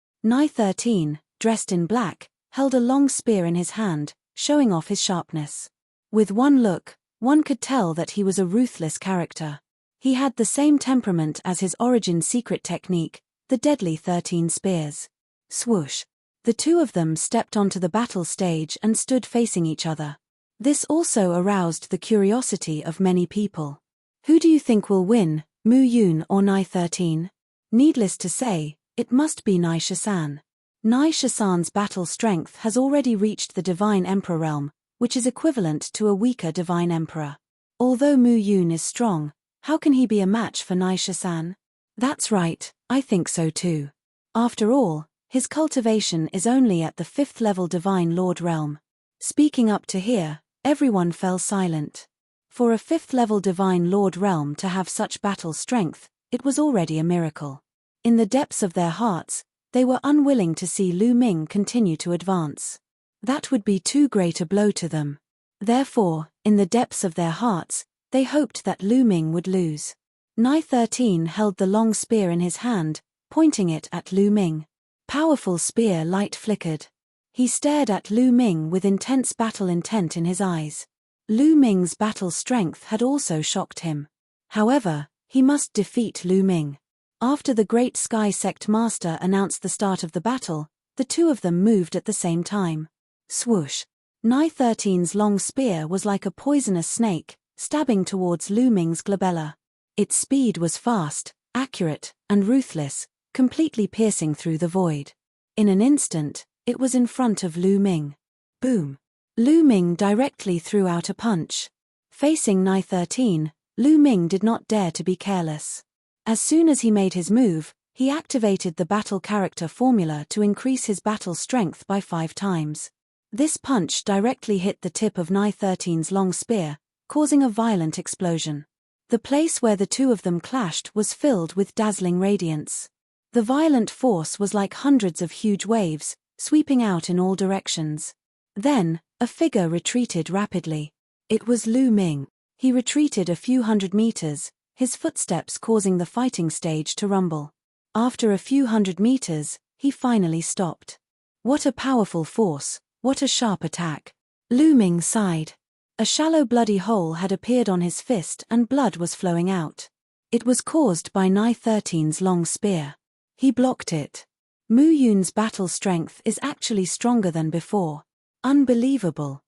dressed in black, held a long spear in his hand, showing off his sharpness. With one look, one could tell that he was a ruthless character. He had the same temperament as his origin secret technique, the deadly 13 spears. Swoosh! The two of them stepped onto the battle stage and stood facing each other. This also aroused the curiosity of many people. Who do you think will win, Mu Yun or Nai 13? Needless to say, it must be Nai-Shasan. Nai-Shasan's battle strength has already reached the Divine Emperor realm, which is equivalent to a weaker Divine Emperor. Although Mu Yun is strong, how can he be a match for Nai-Shasan? That's right, I think so too. After all, his cultivation is only at the 5th level Divine Lord realm. Speaking up to here, everyone fell silent. For a 5th level Divine Lord realm to have such battle strength, it was already a miracle. In the depths of their hearts, they were unwilling to see Lu Ming continue to advance. That would be too great a blow to them. Therefore, in the depths of their hearts, they hoped that Lu Ming would lose. Nai 13 held the long spear in his hand, pointing it at Lu Ming. Powerful spear light flickered. He stared at Lu Ming with intense battle intent in his eyes. Lu Ming's battle strength had also shocked him. However, he must defeat Lu Ming. After the Great Sky Sect Master announced the start of the battle, the two of them moved at the same time. Swoosh! Nai 13's long spear was like a poisonous snake, stabbing towards Lu Ming's glabella. Its speed was fast, accurate, and ruthless, completely piercing through the void. In an instant, it was in front of Lu Ming. Boom! Lu Ming directly threw out a punch. Facing Nai 13, Lu Ming did not dare to be careless. As soon as he made his move, he activated the battle character formula to increase his battle strength by 5 times. This punch directly hit the tip of Nai 13's long spear, causing a violent explosion. The place where the two of them clashed was filled with dazzling radiance. The violent force was like hundreds of huge waves, sweeping out in all directions. Then, a figure retreated rapidly. It was Lu Ming. He retreated a few hundred meters, his footsteps causing the fighting stage to rumble. After a few hundred meters, he finally stopped. What a powerful force, what a sharp attack. Lu Ming sighed. A shallow bloody hole had appeared on his fist and blood was flowing out. It was caused by Nai 13's long spear. He blocked it. Mu Yun's battle strength is actually stronger than before. Unbelievable!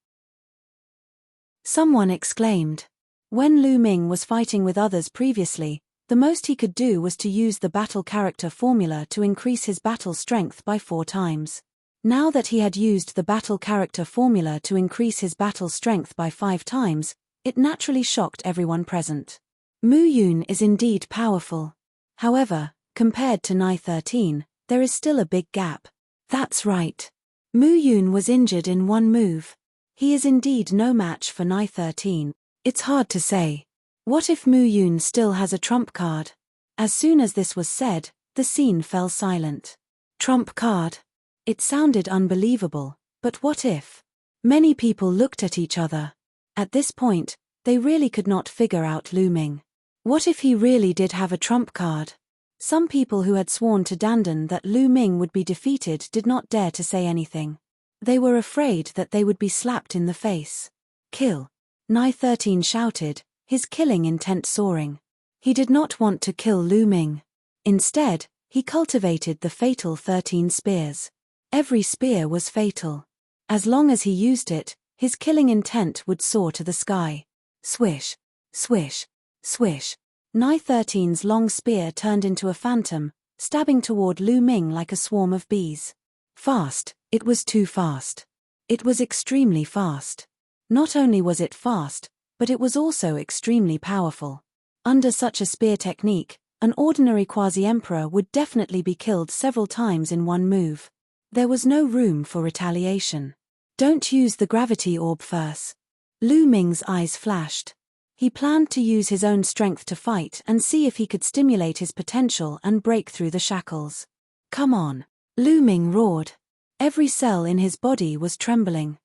Someone exclaimed. When Lu Ming was fighting with others previously, the most he could do was to use the battle character formula to increase his battle strength by 4 times. Now that he had used the battle character formula to increase his battle strength by 5 times, it naturally shocked everyone present. Mu Yun is indeed powerful. However, compared to Nai 13, there is still a big gap. That's right. Mu Yun was injured in one move. He is indeed no match for Nai 13. It's hard to say. What if Mu Yun still has a trump card? As soon as this was said, the scene fell silent. Trump card. It sounded unbelievable, but what if? Many people looked at each other. At this point, they really could not figure out Lu Ming. What if he really did have a trump card? Some people who had sworn to Dandan that Lu Ming would be defeated did not dare to say anything. They were afraid that they would be slapped in the face. Kill! Nai 13 shouted, his killing intent soaring. He did not want to kill Lu Ming. Instead, he cultivated the fatal 13 spears. Every spear was fatal. As long as he used it, his killing intent would soar to the sky. Swish, swish, swish. Nai 13's long spear turned into a phantom, stabbing toward Lu Ming like a swarm of bees. Fast, it was too fast. It was extremely fast. Not only was it fast, but it was also extremely powerful. Under such a spear technique, an ordinary quasi-emperor would definitely be killed several times in one move. There was no room for retaliation. Don't use the gravity orb first. Lu Ming's eyes flashed. He planned to use his own strength to fight and see if he could stimulate his potential and break through the shackles. Come on. Lu Ming roared. Every cell in his body was trembling.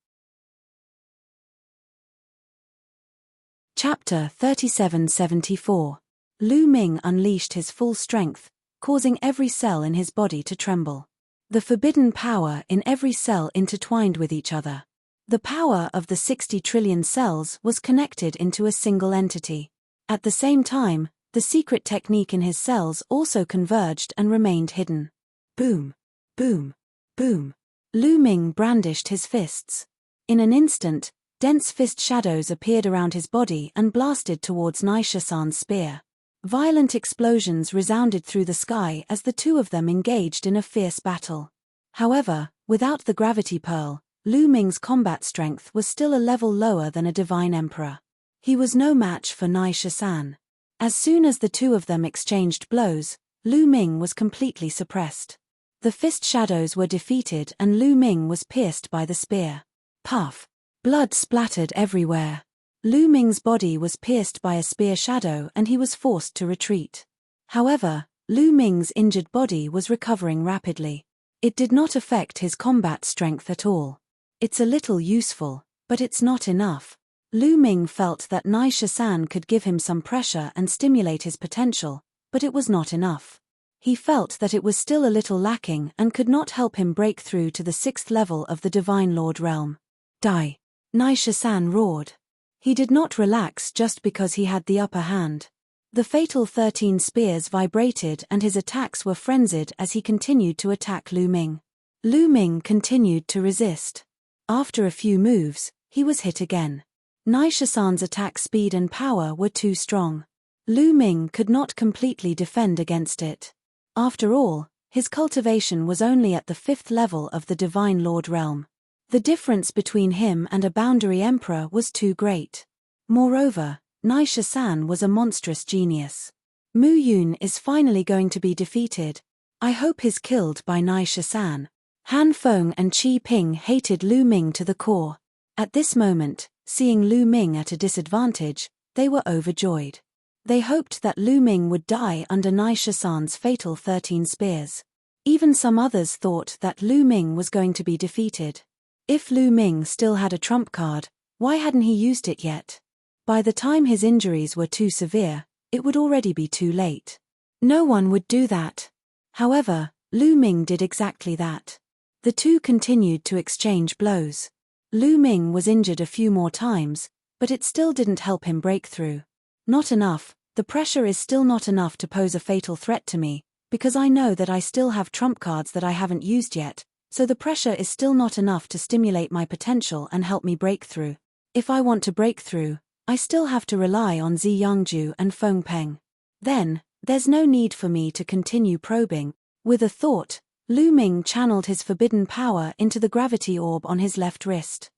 Chapter 3774. Lu Ming unleashed his full strength, causing every cell in his body to tremble. The forbidden power in every cell intertwined with each other. The power of the 60 trillion cells was connected into a single entity. At the same time, the secret technique in his cells also converged and remained hidden. Boom, boom, boom. Lu Ming brandished his fists. In an instant, dense fist shadows appeared around his body and blasted towards Nai Shasan's spear. Violent explosions resounded through the sky as the two of them engaged in a fierce battle. However, without the gravity pearl, Lu Ming's combat strength was still a level lower than a divine emperor. He was no match for Nai Shasan. As soon as the two of them exchanged blows, Lu Ming was completely suppressed. The fist shadows were defeated and Lu Ming was pierced by the spear. Puff! Blood splattered everywhere. Lu Ming's body was pierced by a spear shadow and he was forced to retreat. However, Lu Ming's injured body was recovering rapidly. It did not affect his combat strength at all. It's a little useful, but it's not enough. Lu Ming felt that Nai Shasan could give him some pressure and stimulate his potential, but it was not enough. He felt that it was still a little lacking and could not help him break through to the 6th level of the Divine Lord realm. Die! Nai Shasan roared. He did not relax just because he had the upper hand. The fatal 13 spears vibrated and his attacks were frenzied as he continued to attack Lu Ming. Lu Ming continued to resist. After a few moves, he was hit again. Nai Shasan's attack speed and power were too strong. Lu Ming could not completely defend against it. After all, his cultivation was only at the 5th level of the Divine Lord realm. The difference between him and a boundary emperor was too great. Moreover, Nai Shasan was a monstrous genius. Mu Yun is finally going to be defeated. I hope he's killed by Nai Shasan. Han Feng and Qi Ping hated Lu Ming to the core. At this moment, seeing Lu Ming at a disadvantage, they were overjoyed. They hoped that Lu Ming would die under Nai Shasan's fatal 13 spears. Even some others thought that Lu Ming was going to be defeated. If Lu Ming still had a trump card, why hadn't he used it yet? By the time his injuries were too severe, it would already be too late. No one would do that. However, Lu Ming did exactly that. The two continued to exchange blows. Lu Ming was injured a few more times, but it still didn't help him break through. Not enough, the pressure is still not enough to pose a fatal threat to me, because I know that I still have trump cards that I haven't used yet, so the pressure is still not enough to stimulate my potential and help me break through. If I want to break through, I still have to rely on Zi Yangju and Feng Peng. Then, there's no need for me to continue probing. With a thought, Lu Ming channeled his forbidden power into the gravity orb on his left wrist.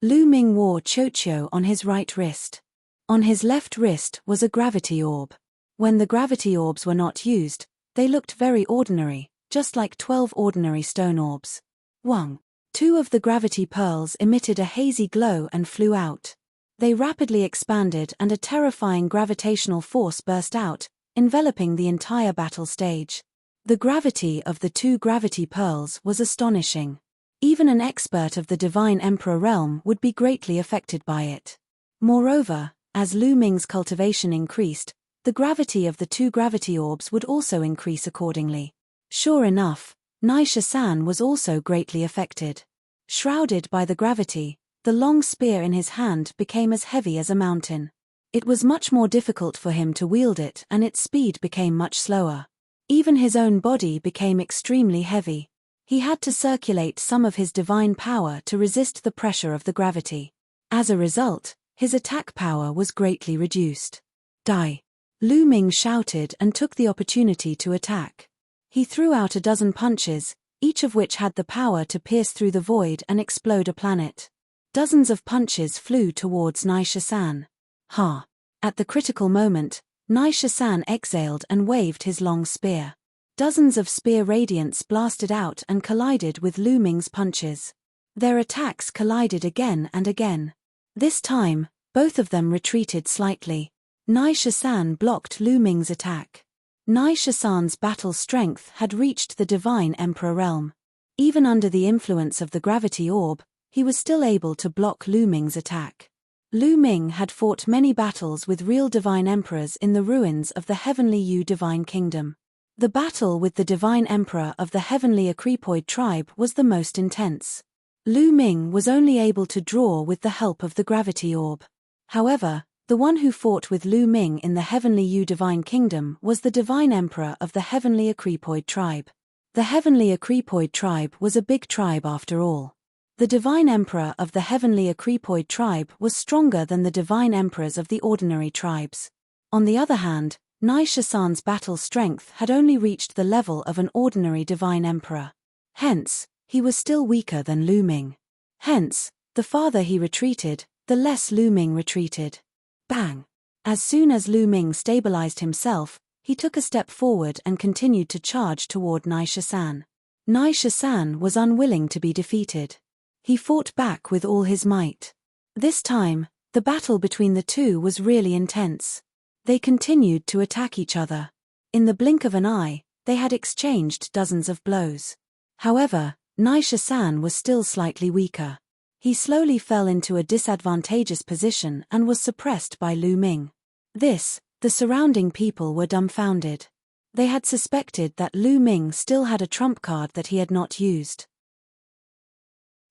Lu Ming wore Qiuqiu on his right wrist. On his left wrist was a gravity orb. When the gravity orbs were not used, they looked very ordinary, just like 12 ordinary stone orbs. Wang. 2 of the gravity pearls emitted a hazy glow and flew out. They rapidly expanded and a terrifying gravitational force burst out, enveloping the entire battle stage. The gravity of the 2 gravity pearls was astonishing. Even an expert of the Divine Emperor realm would be greatly affected by it. Moreover, as Lu Ming's cultivation increased, the gravity of the 2 gravity orbs would also increase accordingly. Sure enough, Nai Shasan was also greatly affected. Shrouded by the gravity, the long spear in his hand became as heavy as a mountain. It was much more difficult for him to wield it and its speed became much slower. Even his own body became extremely heavy. He had to circulate some of his divine power to resist the pressure of the gravity. As a result, His attack power was greatly reduced. Die! Lu Ming shouted and took the opportunity to attack. He threw out a dozen punches, each of which had the power to pierce through the void and explode a planet. Dozens of punches flew towards Naisha-san. Ha! At the critical moment, Naisha-san exhaled and waved his long spear. Dozens of spear radiants blasted out and collided with Lu Ming's punches. Their attacks collided again and again. This time, both of them retreated slightly. Naisha-san blocked Lu Ming's attack. Naisha-san's battle strength had reached the Divine Emperor realm. Even under the influence of the gravity orb, he was still able to block Lu Ming's attack. Lu Ming had fought many battles with real Divine Emperors in the ruins of the Heavenly Yu Divine Kingdom. The battle with the Divine Emperor of the Heavenly Acrepoid tribe was the most intense. Lu Ming was only able to draw with the help of the gravity orb. However, the one who fought with Lu Ming in the Heavenly Yu Divine Kingdom was the Divine Emperor of the Heavenly Acrepoid tribe. The Heavenly Acrepoid tribe was a big tribe after all. The Divine Emperor of the Heavenly Acrepoid tribe was stronger than the Divine Emperors of the ordinary tribes. On the other hand, Naisha-san's battle strength had only reached the level of an ordinary Divine Emperor. Hence, he was still weaker than Lu Ming. Hence, the farther he retreated, the less Lu Ming retreated. Bang! As soon as Lu Ming stabilized himself, he took a step forward and continued to charge toward Naisha-san. Naisha-san was unwilling to be defeated. He fought back with all his might. This time, the battle between the two was really intense. They continued to attack each other. In the blink of an eye, they had exchanged dozens of blows. However, Naisha-san was still slightly weaker. He slowly fell into a disadvantageous position and was suppressed by Lu Ming. The surrounding people were dumbfounded. They had suspected that Lu Ming still had a trump card that he had not used.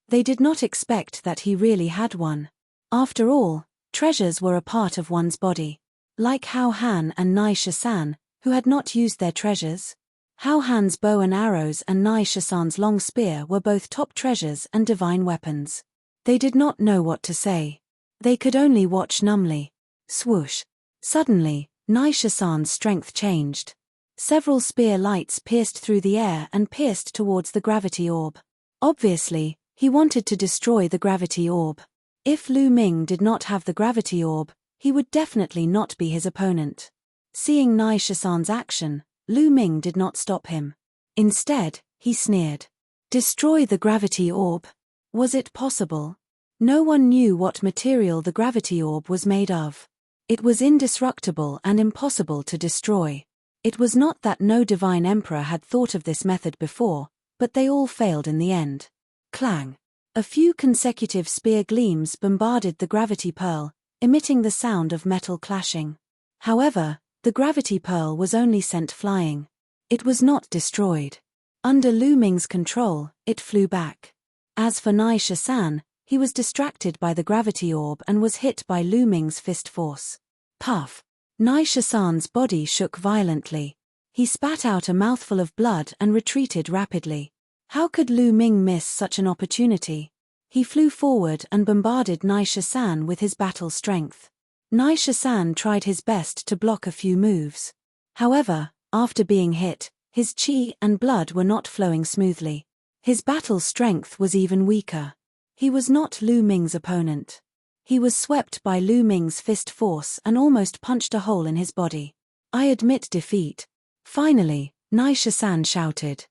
They did not expect that he really had one. After all, treasures were a part of one's body. Like Hao Han and Naisha-san, who had not used their treasures. Hao Han's bow and arrows and Naisha-san's long spear were both top treasures and divine weapons. They did not know what to say. They could only watch numbly. Swoosh! Suddenly, Naisha-san's strength changed. Several spear lights pierced through the air and pierced towards the gravity orb. Obviously, he wanted to destroy the gravity orb. If Lu Ming did not have the gravity orb, he would definitely not be his opponent. Seeing Naisha-san's action, Lu Ming did not stop him. Instead, he sneered. Destroy the gravity orb? Was it possible? No one knew what material the gravity orb was made of. It was indestructible and impossible to destroy. It was not that no Divine Emperor had thought of this method before, but they all failed in the end. Clang! A few consecutive spear gleams bombarded the gravity pearl, emitting the sound of metal clashing. However, the gravity pearl was only sent flying. It was not destroyed. Under Lu Ming's control, it flew back. As for Naisha-san, he was distracted by the gravity orb and was hit by Lu Ming's fist force. Puff! Naisha-san's body shook violently. He spat out a mouthful of blood and retreated rapidly. How could Lu Ming miss such an opportunity? He flew forward and bombarded Naisha-san with his battle strength. Naisha-san tried his best to block a few moves. However, after being hit, his chi and blood were not flowing smoothly. His battle strength was even weaker. He was not Lu Ming's opponent. He was swept by Lu Ming's fist force and almost punched a hole in his body. I admit defeat. Finally, Naisha-san shouted.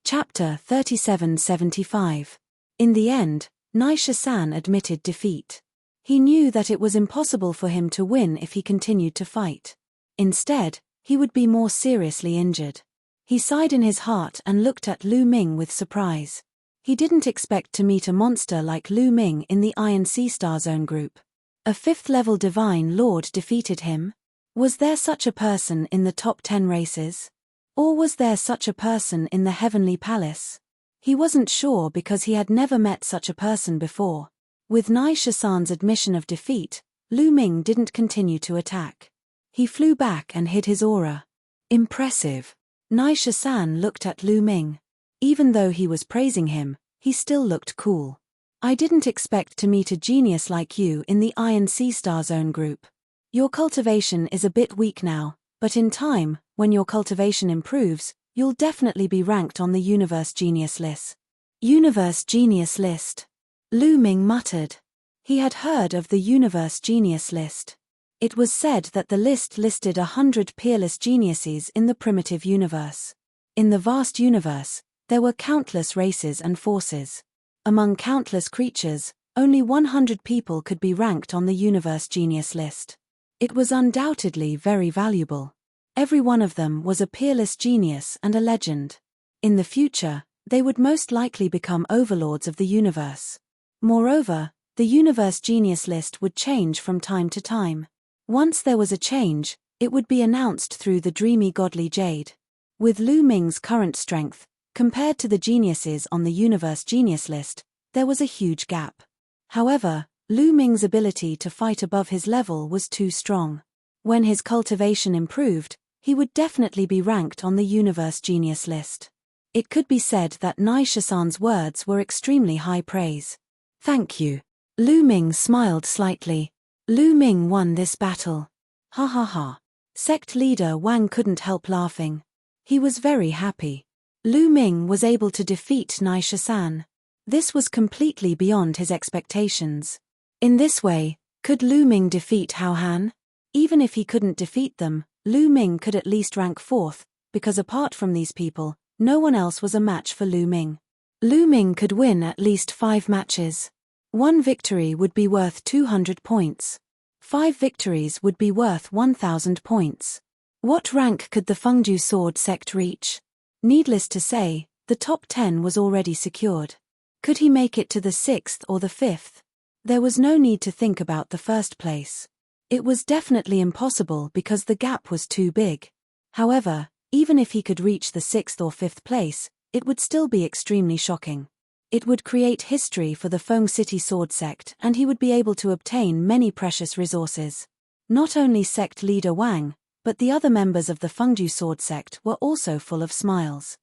Chapter 3775. In the end, Naisha-san admitted defeat. He knew that it was impossible for him to win if he continued to fight. Instead, he would be more seriously injured. He sighed in his heart and looked at Lu Ming with surprise. He didn't expect to meet a monster like Lu Ming in the Iron Sea Star Zone group. A 5th-level Divine Lord defeated him? Was there such a person in the top 10 races? Or was there such a person in the Heavenly Palace? He wasn't sure because he had never met such a person before. With Naisha-san's admission of defeat, Lu Ming didn't continue to attack. He flew back and hid his aura. Impressive. Naisha-san looked at Lu Ming. Even though he was praising him, he still looked cool. I didn't expect to meet a genius like you in the Iron Sea Star Zone group. Your cultivation is a bit weak now, but in time, when your cultivation improves, you'll definitely be ranked on the Universe Genius list. Universe Genius list. Lu Ming muttered. He had heard of the Universe Genius list. It was said that the list listed 100 peerless geniuses in the primitive universe. In the vast universe, there were countless races and forces. Among countless creatures, only 100 people could be ranked on the Universe Genius list. It was undoubtedly very valuable. Every one of them was a peerless genius and a legend. In the future, they would most likely become overlords of the universe. Moreover, the Universe Genius list would change from time to time. Once there was a change, it would be announced through the dreamy godly jade. With Lu Ming's current strength, compared to the geniuses on the Universe Genius list, there was a huge gap. However, Lu Ming's ability to fight above his level was too strong. When his cultivation improved, he would definitely be ranked on the Universe Genius list. It could be said that Nai Shasan's words were extremely high praise. Thank you. Lu Ming smiled slightly. Lu Ming won this battle. Ha ha ha. Sect leader Wang couldn't help laughing. He was very happy. Lu Ming was able to defeat Nai Shasan. This was completely beyond his expectations. In this way, could Lu Ming defeat Hao Han? Even if he couldn't defeat them, Lu Ming could at least rank 4th, because apart from these people, no one else was a match for Lu Ming. Lu Ming could win at least 5 matches. 1 victory would be worth 200 points. 5 victories would be worth 1,000 points. What rank could the Fengju Sword sect reach? Needless to say, the top 10 was already secured. Could he make it to the 6th or the 5th? There was no need to think about the first place. It was definitely impossible because the gap was too big. However, even if he could reach the 6th or 5th place, it would still be extremely shocking. It would create history for the Feng City Sword sect and he would be able to obtain many precious resources. Not only sect leader Wang, but the other members of the Fengju Sword sect were also full of smiles.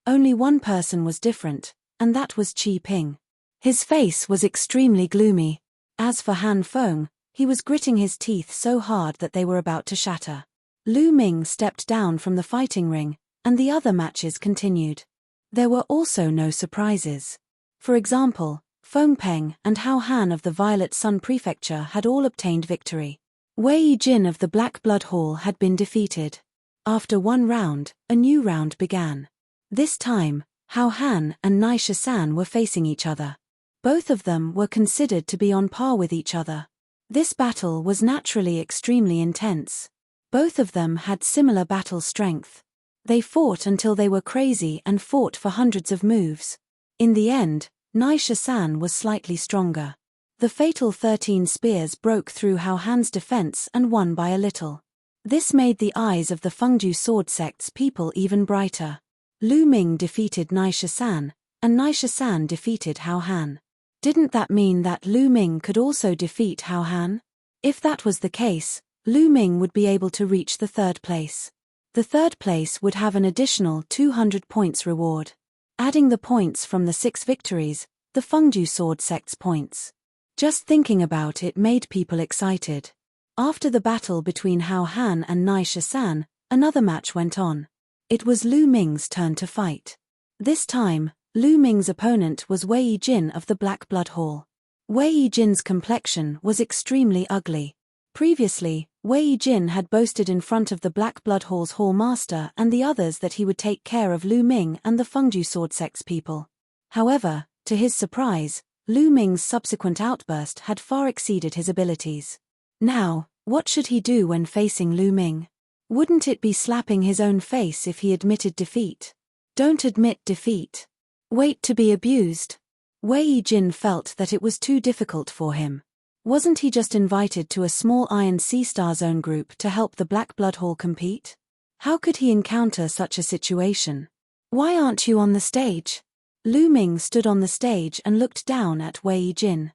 Only one person was different, and that was Qi Ping. His face was extremely gloomy. As for Han Feng, he was gritting his teeth so hard that they were about to shatter. Lu Ming stepped down from the fighting ring, and the other matches continued. There were also no surprises. For example, Feng Peng and Hao Han of the Violet Sun Prefecture had all obtained victory. Wei Jin of the Black Blood Hall had been defeated. After one round, a new round began. This time, Hao Han and Nai Shasan were facing each other. Both of them were considered to be on par with each other. This battle was naturally extremely intense. Both of them had similar battle strength. They fought until they were crazy and fought for hundreds of moves. In the end, Nai Shasan was slightly stronger. The fatal 13 spears broke through Hao Han's defense and won by a little. This made the eyes of the Fengju Sword sect's people even brighter. Lu Ming defeated Nai Shasan, and Nai Shasan defeated Hao Han. Didn't that mean that Lu Ming could also defeat Hao Han? If that was the case, Lu Ming would be able to reach the 3rd place. The 3rd place would have an additional 200 points reward. Adding the points from the 6 victories, the Fengju Sword sect's points. Just thinking about it made people excited. After the battle between Hao Han and Nai Shasan, another match went on. It was Lu Ming's turn to fight. This time, Lu Ming's opponent was Wei Jin of the Black Blood Hall. Wei Jin's complexion was extremely ugly. Previously, Wei Jin had boasted in front of the Black Blood Hall's Hall Master and the others that he would take care of Lu Ming and the Fengju Sword sect's people. However, to his surprise, Lu Ming's subsequent outburst had far exceeded his abilities. Now, what should he do when facing Lu Ming? Wouldn't it be slapping his own face if he admitted defeat? Don't admit defeat. Wait to be abused. Wei Jin felt that it was too difficult for him. Wasn't he just invited to a small Iron Sea Star Zone group to help the Black Blood Hall compete? How could he encounter such a situation? Why aren't you on the stage? Lu Ming stood on the stage and looked down at Wei Jin.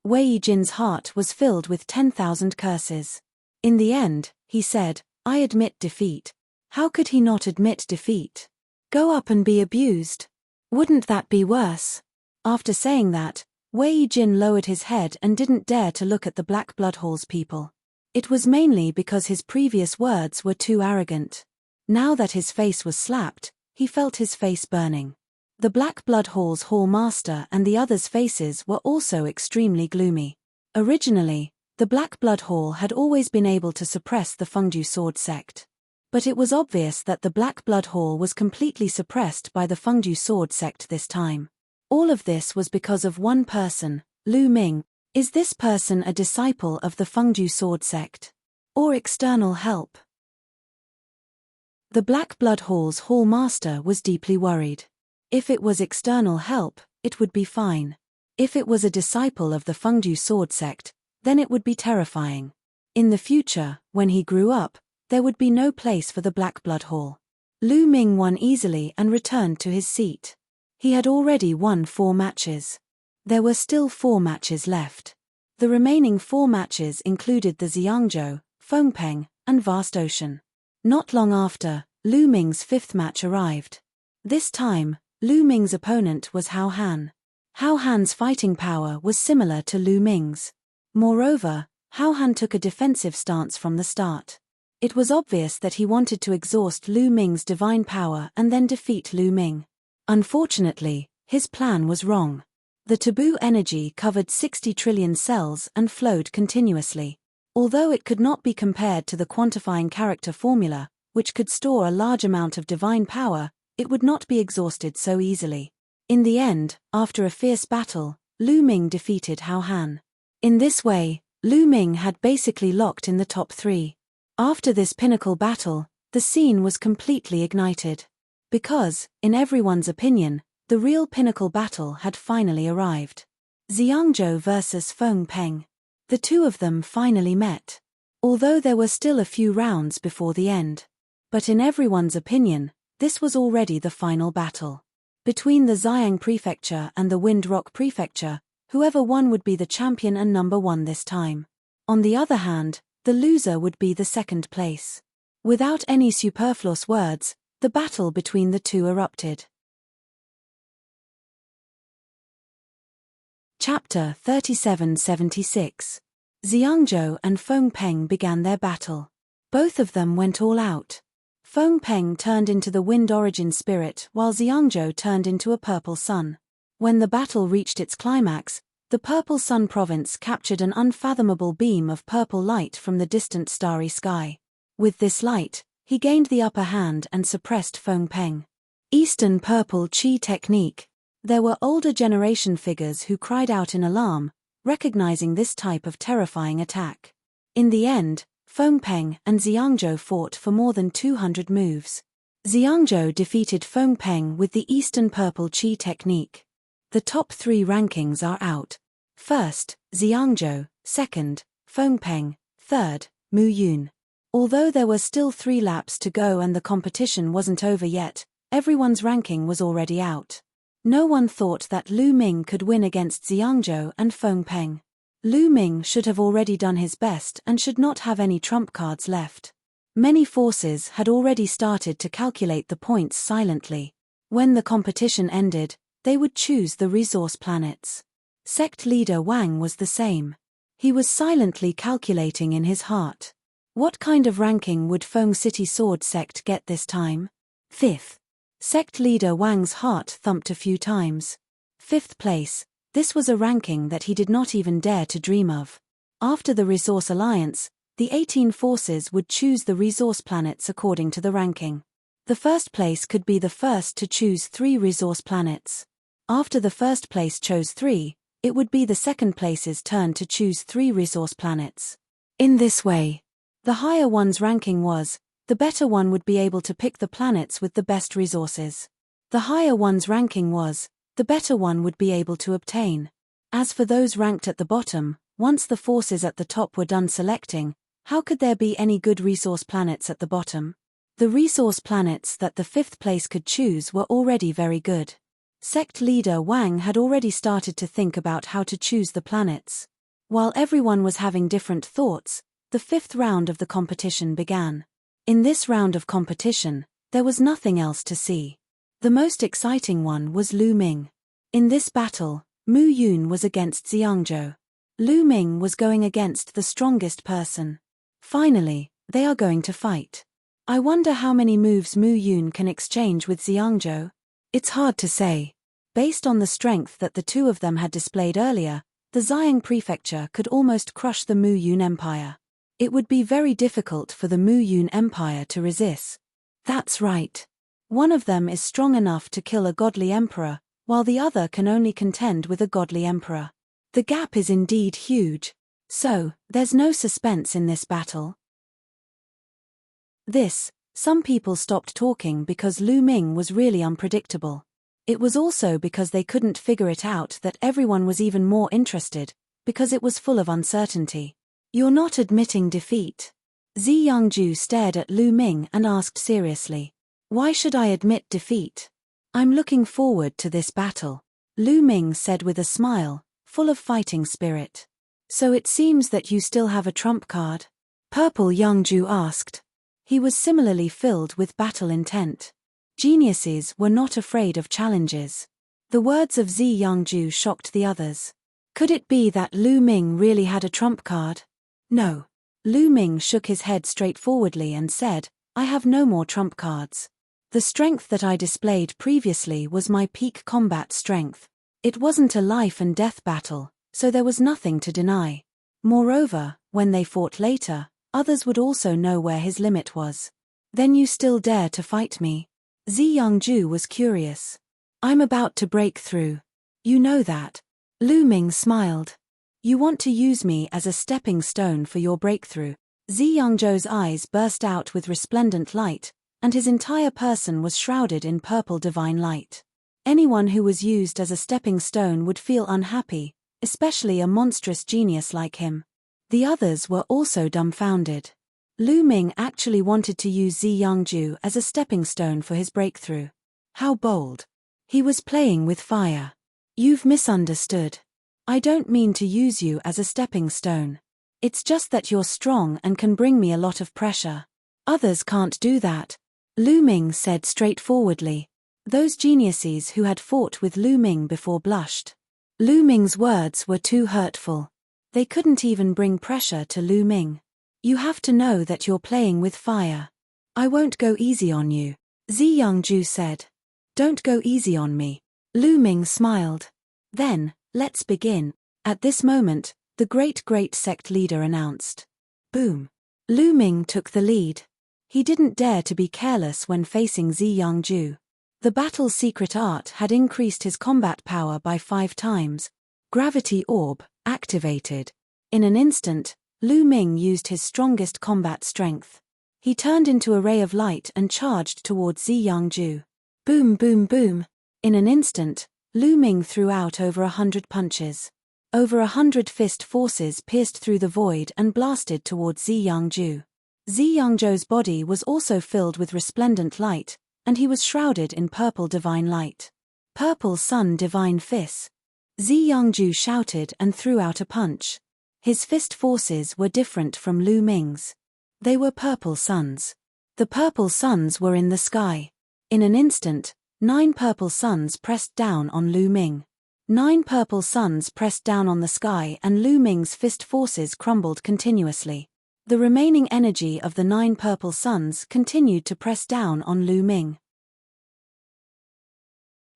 Wei Jin's heart was filled with 10,000 curses. In the end, he said, I admit defeat. How could he not admit defeat? Go up and be abused. Wouldn't that be worse? After saying that, Wei Jin lowered his head and didn't dare to look at the Black Blood Hall's people. It was mainly because his previous words were too arrogant. Now that his face was slapped, he felt his face burning. The Black Blood Hall's Hall Master and the others' faces were also extremely gloomy. Originally, the Black Blood Hall had always been able to suppress the Fengju Sword Sect. But it was obvious that the Black Blood Hall was completely suppressed by the Fengju Sword Sect this time. All of this was because of one person, Lu Ming. Is this person a disciple of the Fengju Sword Sect? Or external help? The Black Blood Hall's Hall Master was deeply worried. If it was external help, it would be fine. If it was a disciple of the Fengju Sword Sect, then it would be terrifying. In the future, when he grew up, there would be no place for the Black Blood Hall. Lu Ming won easily and returned to his seat. He had already won 4 matches. There were still 4 matches left. The remaining 4 matches included the Xiangzhou, Fengpeng, and Vast Ocean. Not long after, Lu Ming's 5th match arrived. This time, Lu Ming's opponent was Hao Han. Hao Han's fighting power was similar to Lu Ming's. Moreover, Hao Han took a defensive stance from the start. It was obvious that he wanted to exhaust Lu Ming's divine power and then defeat Lu Ming. Unfortunately, his plan was wrong. The taboo energy covered 60 trillion cells and flowed continuously. Although it could not be compared to the quantifying character formula, which could store a large amount of divine power, it would not be exhausted so easily. In the end, after a fierce battle, Lu Ming defeated Hao Han. In this way, Lu Ming had basically locked in the top 3. After this pinnacle battle, the scene was completely ignited. Because, in everyone's opinion, the real pinnacle battle had finally arrived. Xiangzhou versus Fengpeng. The two of them finally met. Although there were still a few rounds before the end. But in everyone's opinion, this was already the final battle. Between the Xiang Prefecture and the Wind Rock Prefecture, whoever won would be the champion and number 1 this time. On the other hand, the loser would be the 2nd place. Without any superfluous words, the battle between the two erupted. Chapter 3776. Xiangzhou and Fengpeng began their battle. Both of them went all out. Fengpeng turned into the wind origin spirit while Xiangzhou turned into a purple sun. When the battle reached its climax, the Purple Sun province captured an unfathomable beam of purple light from the distant starry sky. With this light, he gained the upper hand and suppressed Fengpeng. Eastern Purple Qi Technique. There were older generation figures who cried out in alarm, recognizing this type of terrifying attack. In the end, Fengpeng and Xiangzhou fought for more than 200 moves. Xiangzhou defeated Fengpeng with the Eastern Purple Qi Technique. The top 3 rankings are out. First, Xiangzhou, 2nd, Fengpeng, 3rd, Mu Yun. Although there were still 3 laps to go and the competition wasn't over yet, everyone's ranking was already out. No one thought that Lu Ming could win against Xiangzhou and Fengpeng. Lu Ming should have already done his best and should not have any trump cards left. Many forces had already started to calculate the points silently. When the competition ended, they would choose the resource planets. Sect leader Wang was the same. He was silently calculating in his heart. What kind of ranking would Feng City Sword Sect get this time? 5th. Sect leader Wang's heart thumped a few times. 5th place, this was a ranking that he did not even dare to dream of. After the Resource Alliance, the 18 forces would choose the resource planets according to the ranking. The 1st place could be the first to choose 3 resource planets. After the 1st place chose 3, it would be the 2nd place's turn to choose 3 resource planets. In this way, the higher one's ranking was, the better one would be able to pick the planets with the best resources. The higher one's ranking was, the better one would be able to obtain. As for those ranked at the bottom, once the forces at the top were done selecting, how could there be any good resource planets at the bottom? The resource planets that the 5th place could choose were already very good. Sect leader Wang had already started to think about how to choose the planets. While everyone was having different thoughts, the 5th round of the competition began. In this round of competition, there was nothing else to see. The most exciting one was Lu Ming. In this battle, Mu Yun was against Xiangzhou. Lu Ming was going against the strongest person. Finally, they are going to fight. I wonder how many moves Mu Yun can exchange with Xiangzhou. It's hard to say. Based on the strength that the two of them had displayed earlier, the Xiang Prefecture could almost crush the Mu Yun Empire. It would be very difficult for the Mu Yun Empire to resist. That's right. One of them is strong enough to kill a godly emperor, while the other can only contend with a godly emperor. The gap is indeed huge. So, there's no suspense in this battle. Some people stopped talking because Lu Ming was really unpredictable. It was also because they couldn't figure it out that everyone was even more interested, because it was full of uncertainty. You're not admitting defeat. Xiangzhou stared at Lu Ming and asked seriously. Why should I admit defeat? I'm looking forward to this battle. Lu Ming said with a smile, full of fighting spirit. So it seems that you still have a trump card? Purple Yangzhu asked. He was similarly filled with battle intent. Geniuses were not afraid of challenges. The words of Xiangzhou shocked the others. Could it be that Lu Ming really had a trump card? No. Lu Ming shook his head straightforwardly and said, I have no more trump cards. The strength that I displayed previously was my peak combat strength. It wasn't a life and death battle, so there was nothing to deny. Moreover, when they fought later, others would also know where his limit was. Then you still dare to fight me? Xiangzhou was curious. I'm about to break through. You know that. Lu Ming smiled. You want to use me as a stepping stone for your breakthrough. Xiangzhou's eyes burst out with resplendent light, and his entire person was shrouded in purple divine light. Anyone who was used as a stepping stone would feel unhappy, especially a monstrous genius like him. The others were also dumbfounded. Lu Ming actually wanted to use Xiangzhou as a stepping stone for his breakthrough. How bold. He was playing with fire. You've misunderstood. I don't mean to use you as a stepping stone. It's just that you're strong and can bring me a lot of pressure. Others can't do that. Lu Ming said straightforwardly. Those geniuses who had fought with Lu Ming before blushed. Lu Ming's words were too hurtful. They couldn't even bring pressure to Lu Ming. You have to know that you're playing with fire. I won't go easy on you, Xiangzhou said. Don't go easy on me. Lu Ming smiled. Then, let's begin. At this moment, the great sect leader announced. Boom. Lu Ming took the lead. He didn't dare to be careless when facing Xiangzhou. The battle's secret art had increased his combat power by 5 times. Gravity orb, activated. In an instant, Lu Ming used his strongest combat strength. He turned into a ray of light and charged towards Xiangzhou. Boom boom boom. In an instant, Lu Ming threw out over 100 punches. Over 100 fist forces pierced through the void and blasted towards Xiangzhou. Xiangzhou's body was also filled with resplendent light, and he was shrouded in purple divine light. Purple sun divine fist. Xiangzhou shouted and threw out a punch. His fist forces were different from Lu Ming's. They were purple suns. The purple suns were in the sky. In an instant, 9 purple suns pressed down on Lu Ming. 9 purple suns pressed down on the sky and Lu Ming's fist forces crumbled continuously. The remaining energy of the 9 purple suns continued to press down on Lu Ming.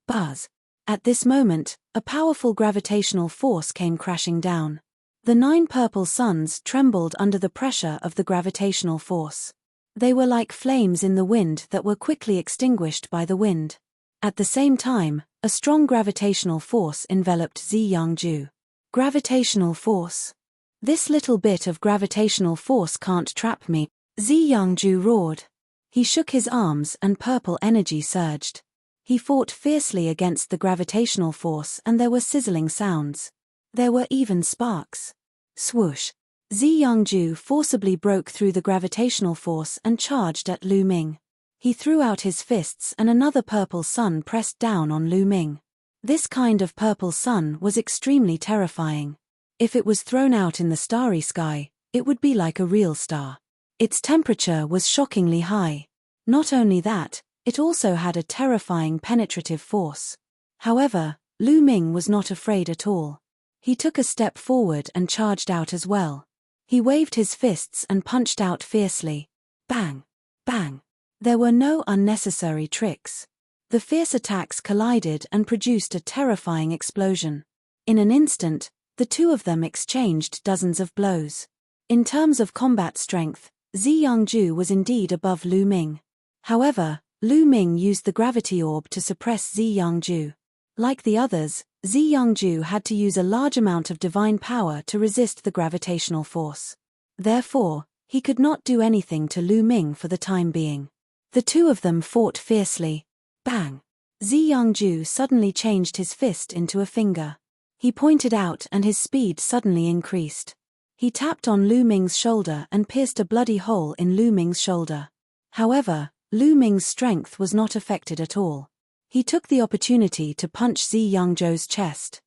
Buzz. At this moment, a powerful gravitational force came crashing down. The 9 purple suns trembled under the pressure of the gravitational force. They were like flames in the wind that were quickly extinguished by the wind. At the same time, a strong gravitational force enveloped Xiangzhou. Gravitational force. This little bit of gravitational force can't trap me, Xiangzhou roared. He shook his arms and purple energy surged. He fought fiercely against the gravitational force and there were sizzling sounds. There were even sparks. Swoosh. Xiangzhou forcibly broke through the gravitational force and charged at Lu Ming. He threw out his fists and another purple sun pressed down on Lu Ming. This kind of purple sun was extremely terrifying. If it was thrown out in the starry sky, it would be like a real star. Its temperature was shockingly high. Not only that, it also had a terrifying penetrative force. However, Lu Ming was not afraid at all. He took a step forward and charged out as well. He waved his fists and punched out fiercely. Bang! Bang! There were no unnecessary tricks. The fierce attacks collided and produced a terrifying explosion. In an instant, the two of them exchanged dozens of blows. In terms of combat strength, Zhi Yangju was indeed above Lu Ming. However, Lu Ming used the gravity orb to suppress Zhi Yangju. Like the others, Zhi Yangju had to use a large amount of divine power to resist the gravitational force. Therefore, he could not do anything to Lu Ming for the time being. The two of them fought fiercely. Bang! Zhi Yangju suddenly changed his fist into a finger. He pointed out and his speed suddenly increased. He tapped on Lu Ming's shoulder and pierced a bloody hole in Lu Ming's shoulder. However, Lu Ming's strength was not affected at all. He took the opportunity to punch Zhi Yangju's chest.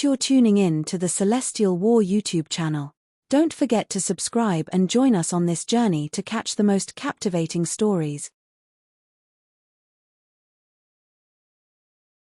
You're tuning in to the Celestial War YouTube channel. Don't forget to subscribe and join us on this journey to catch the most captivating stories,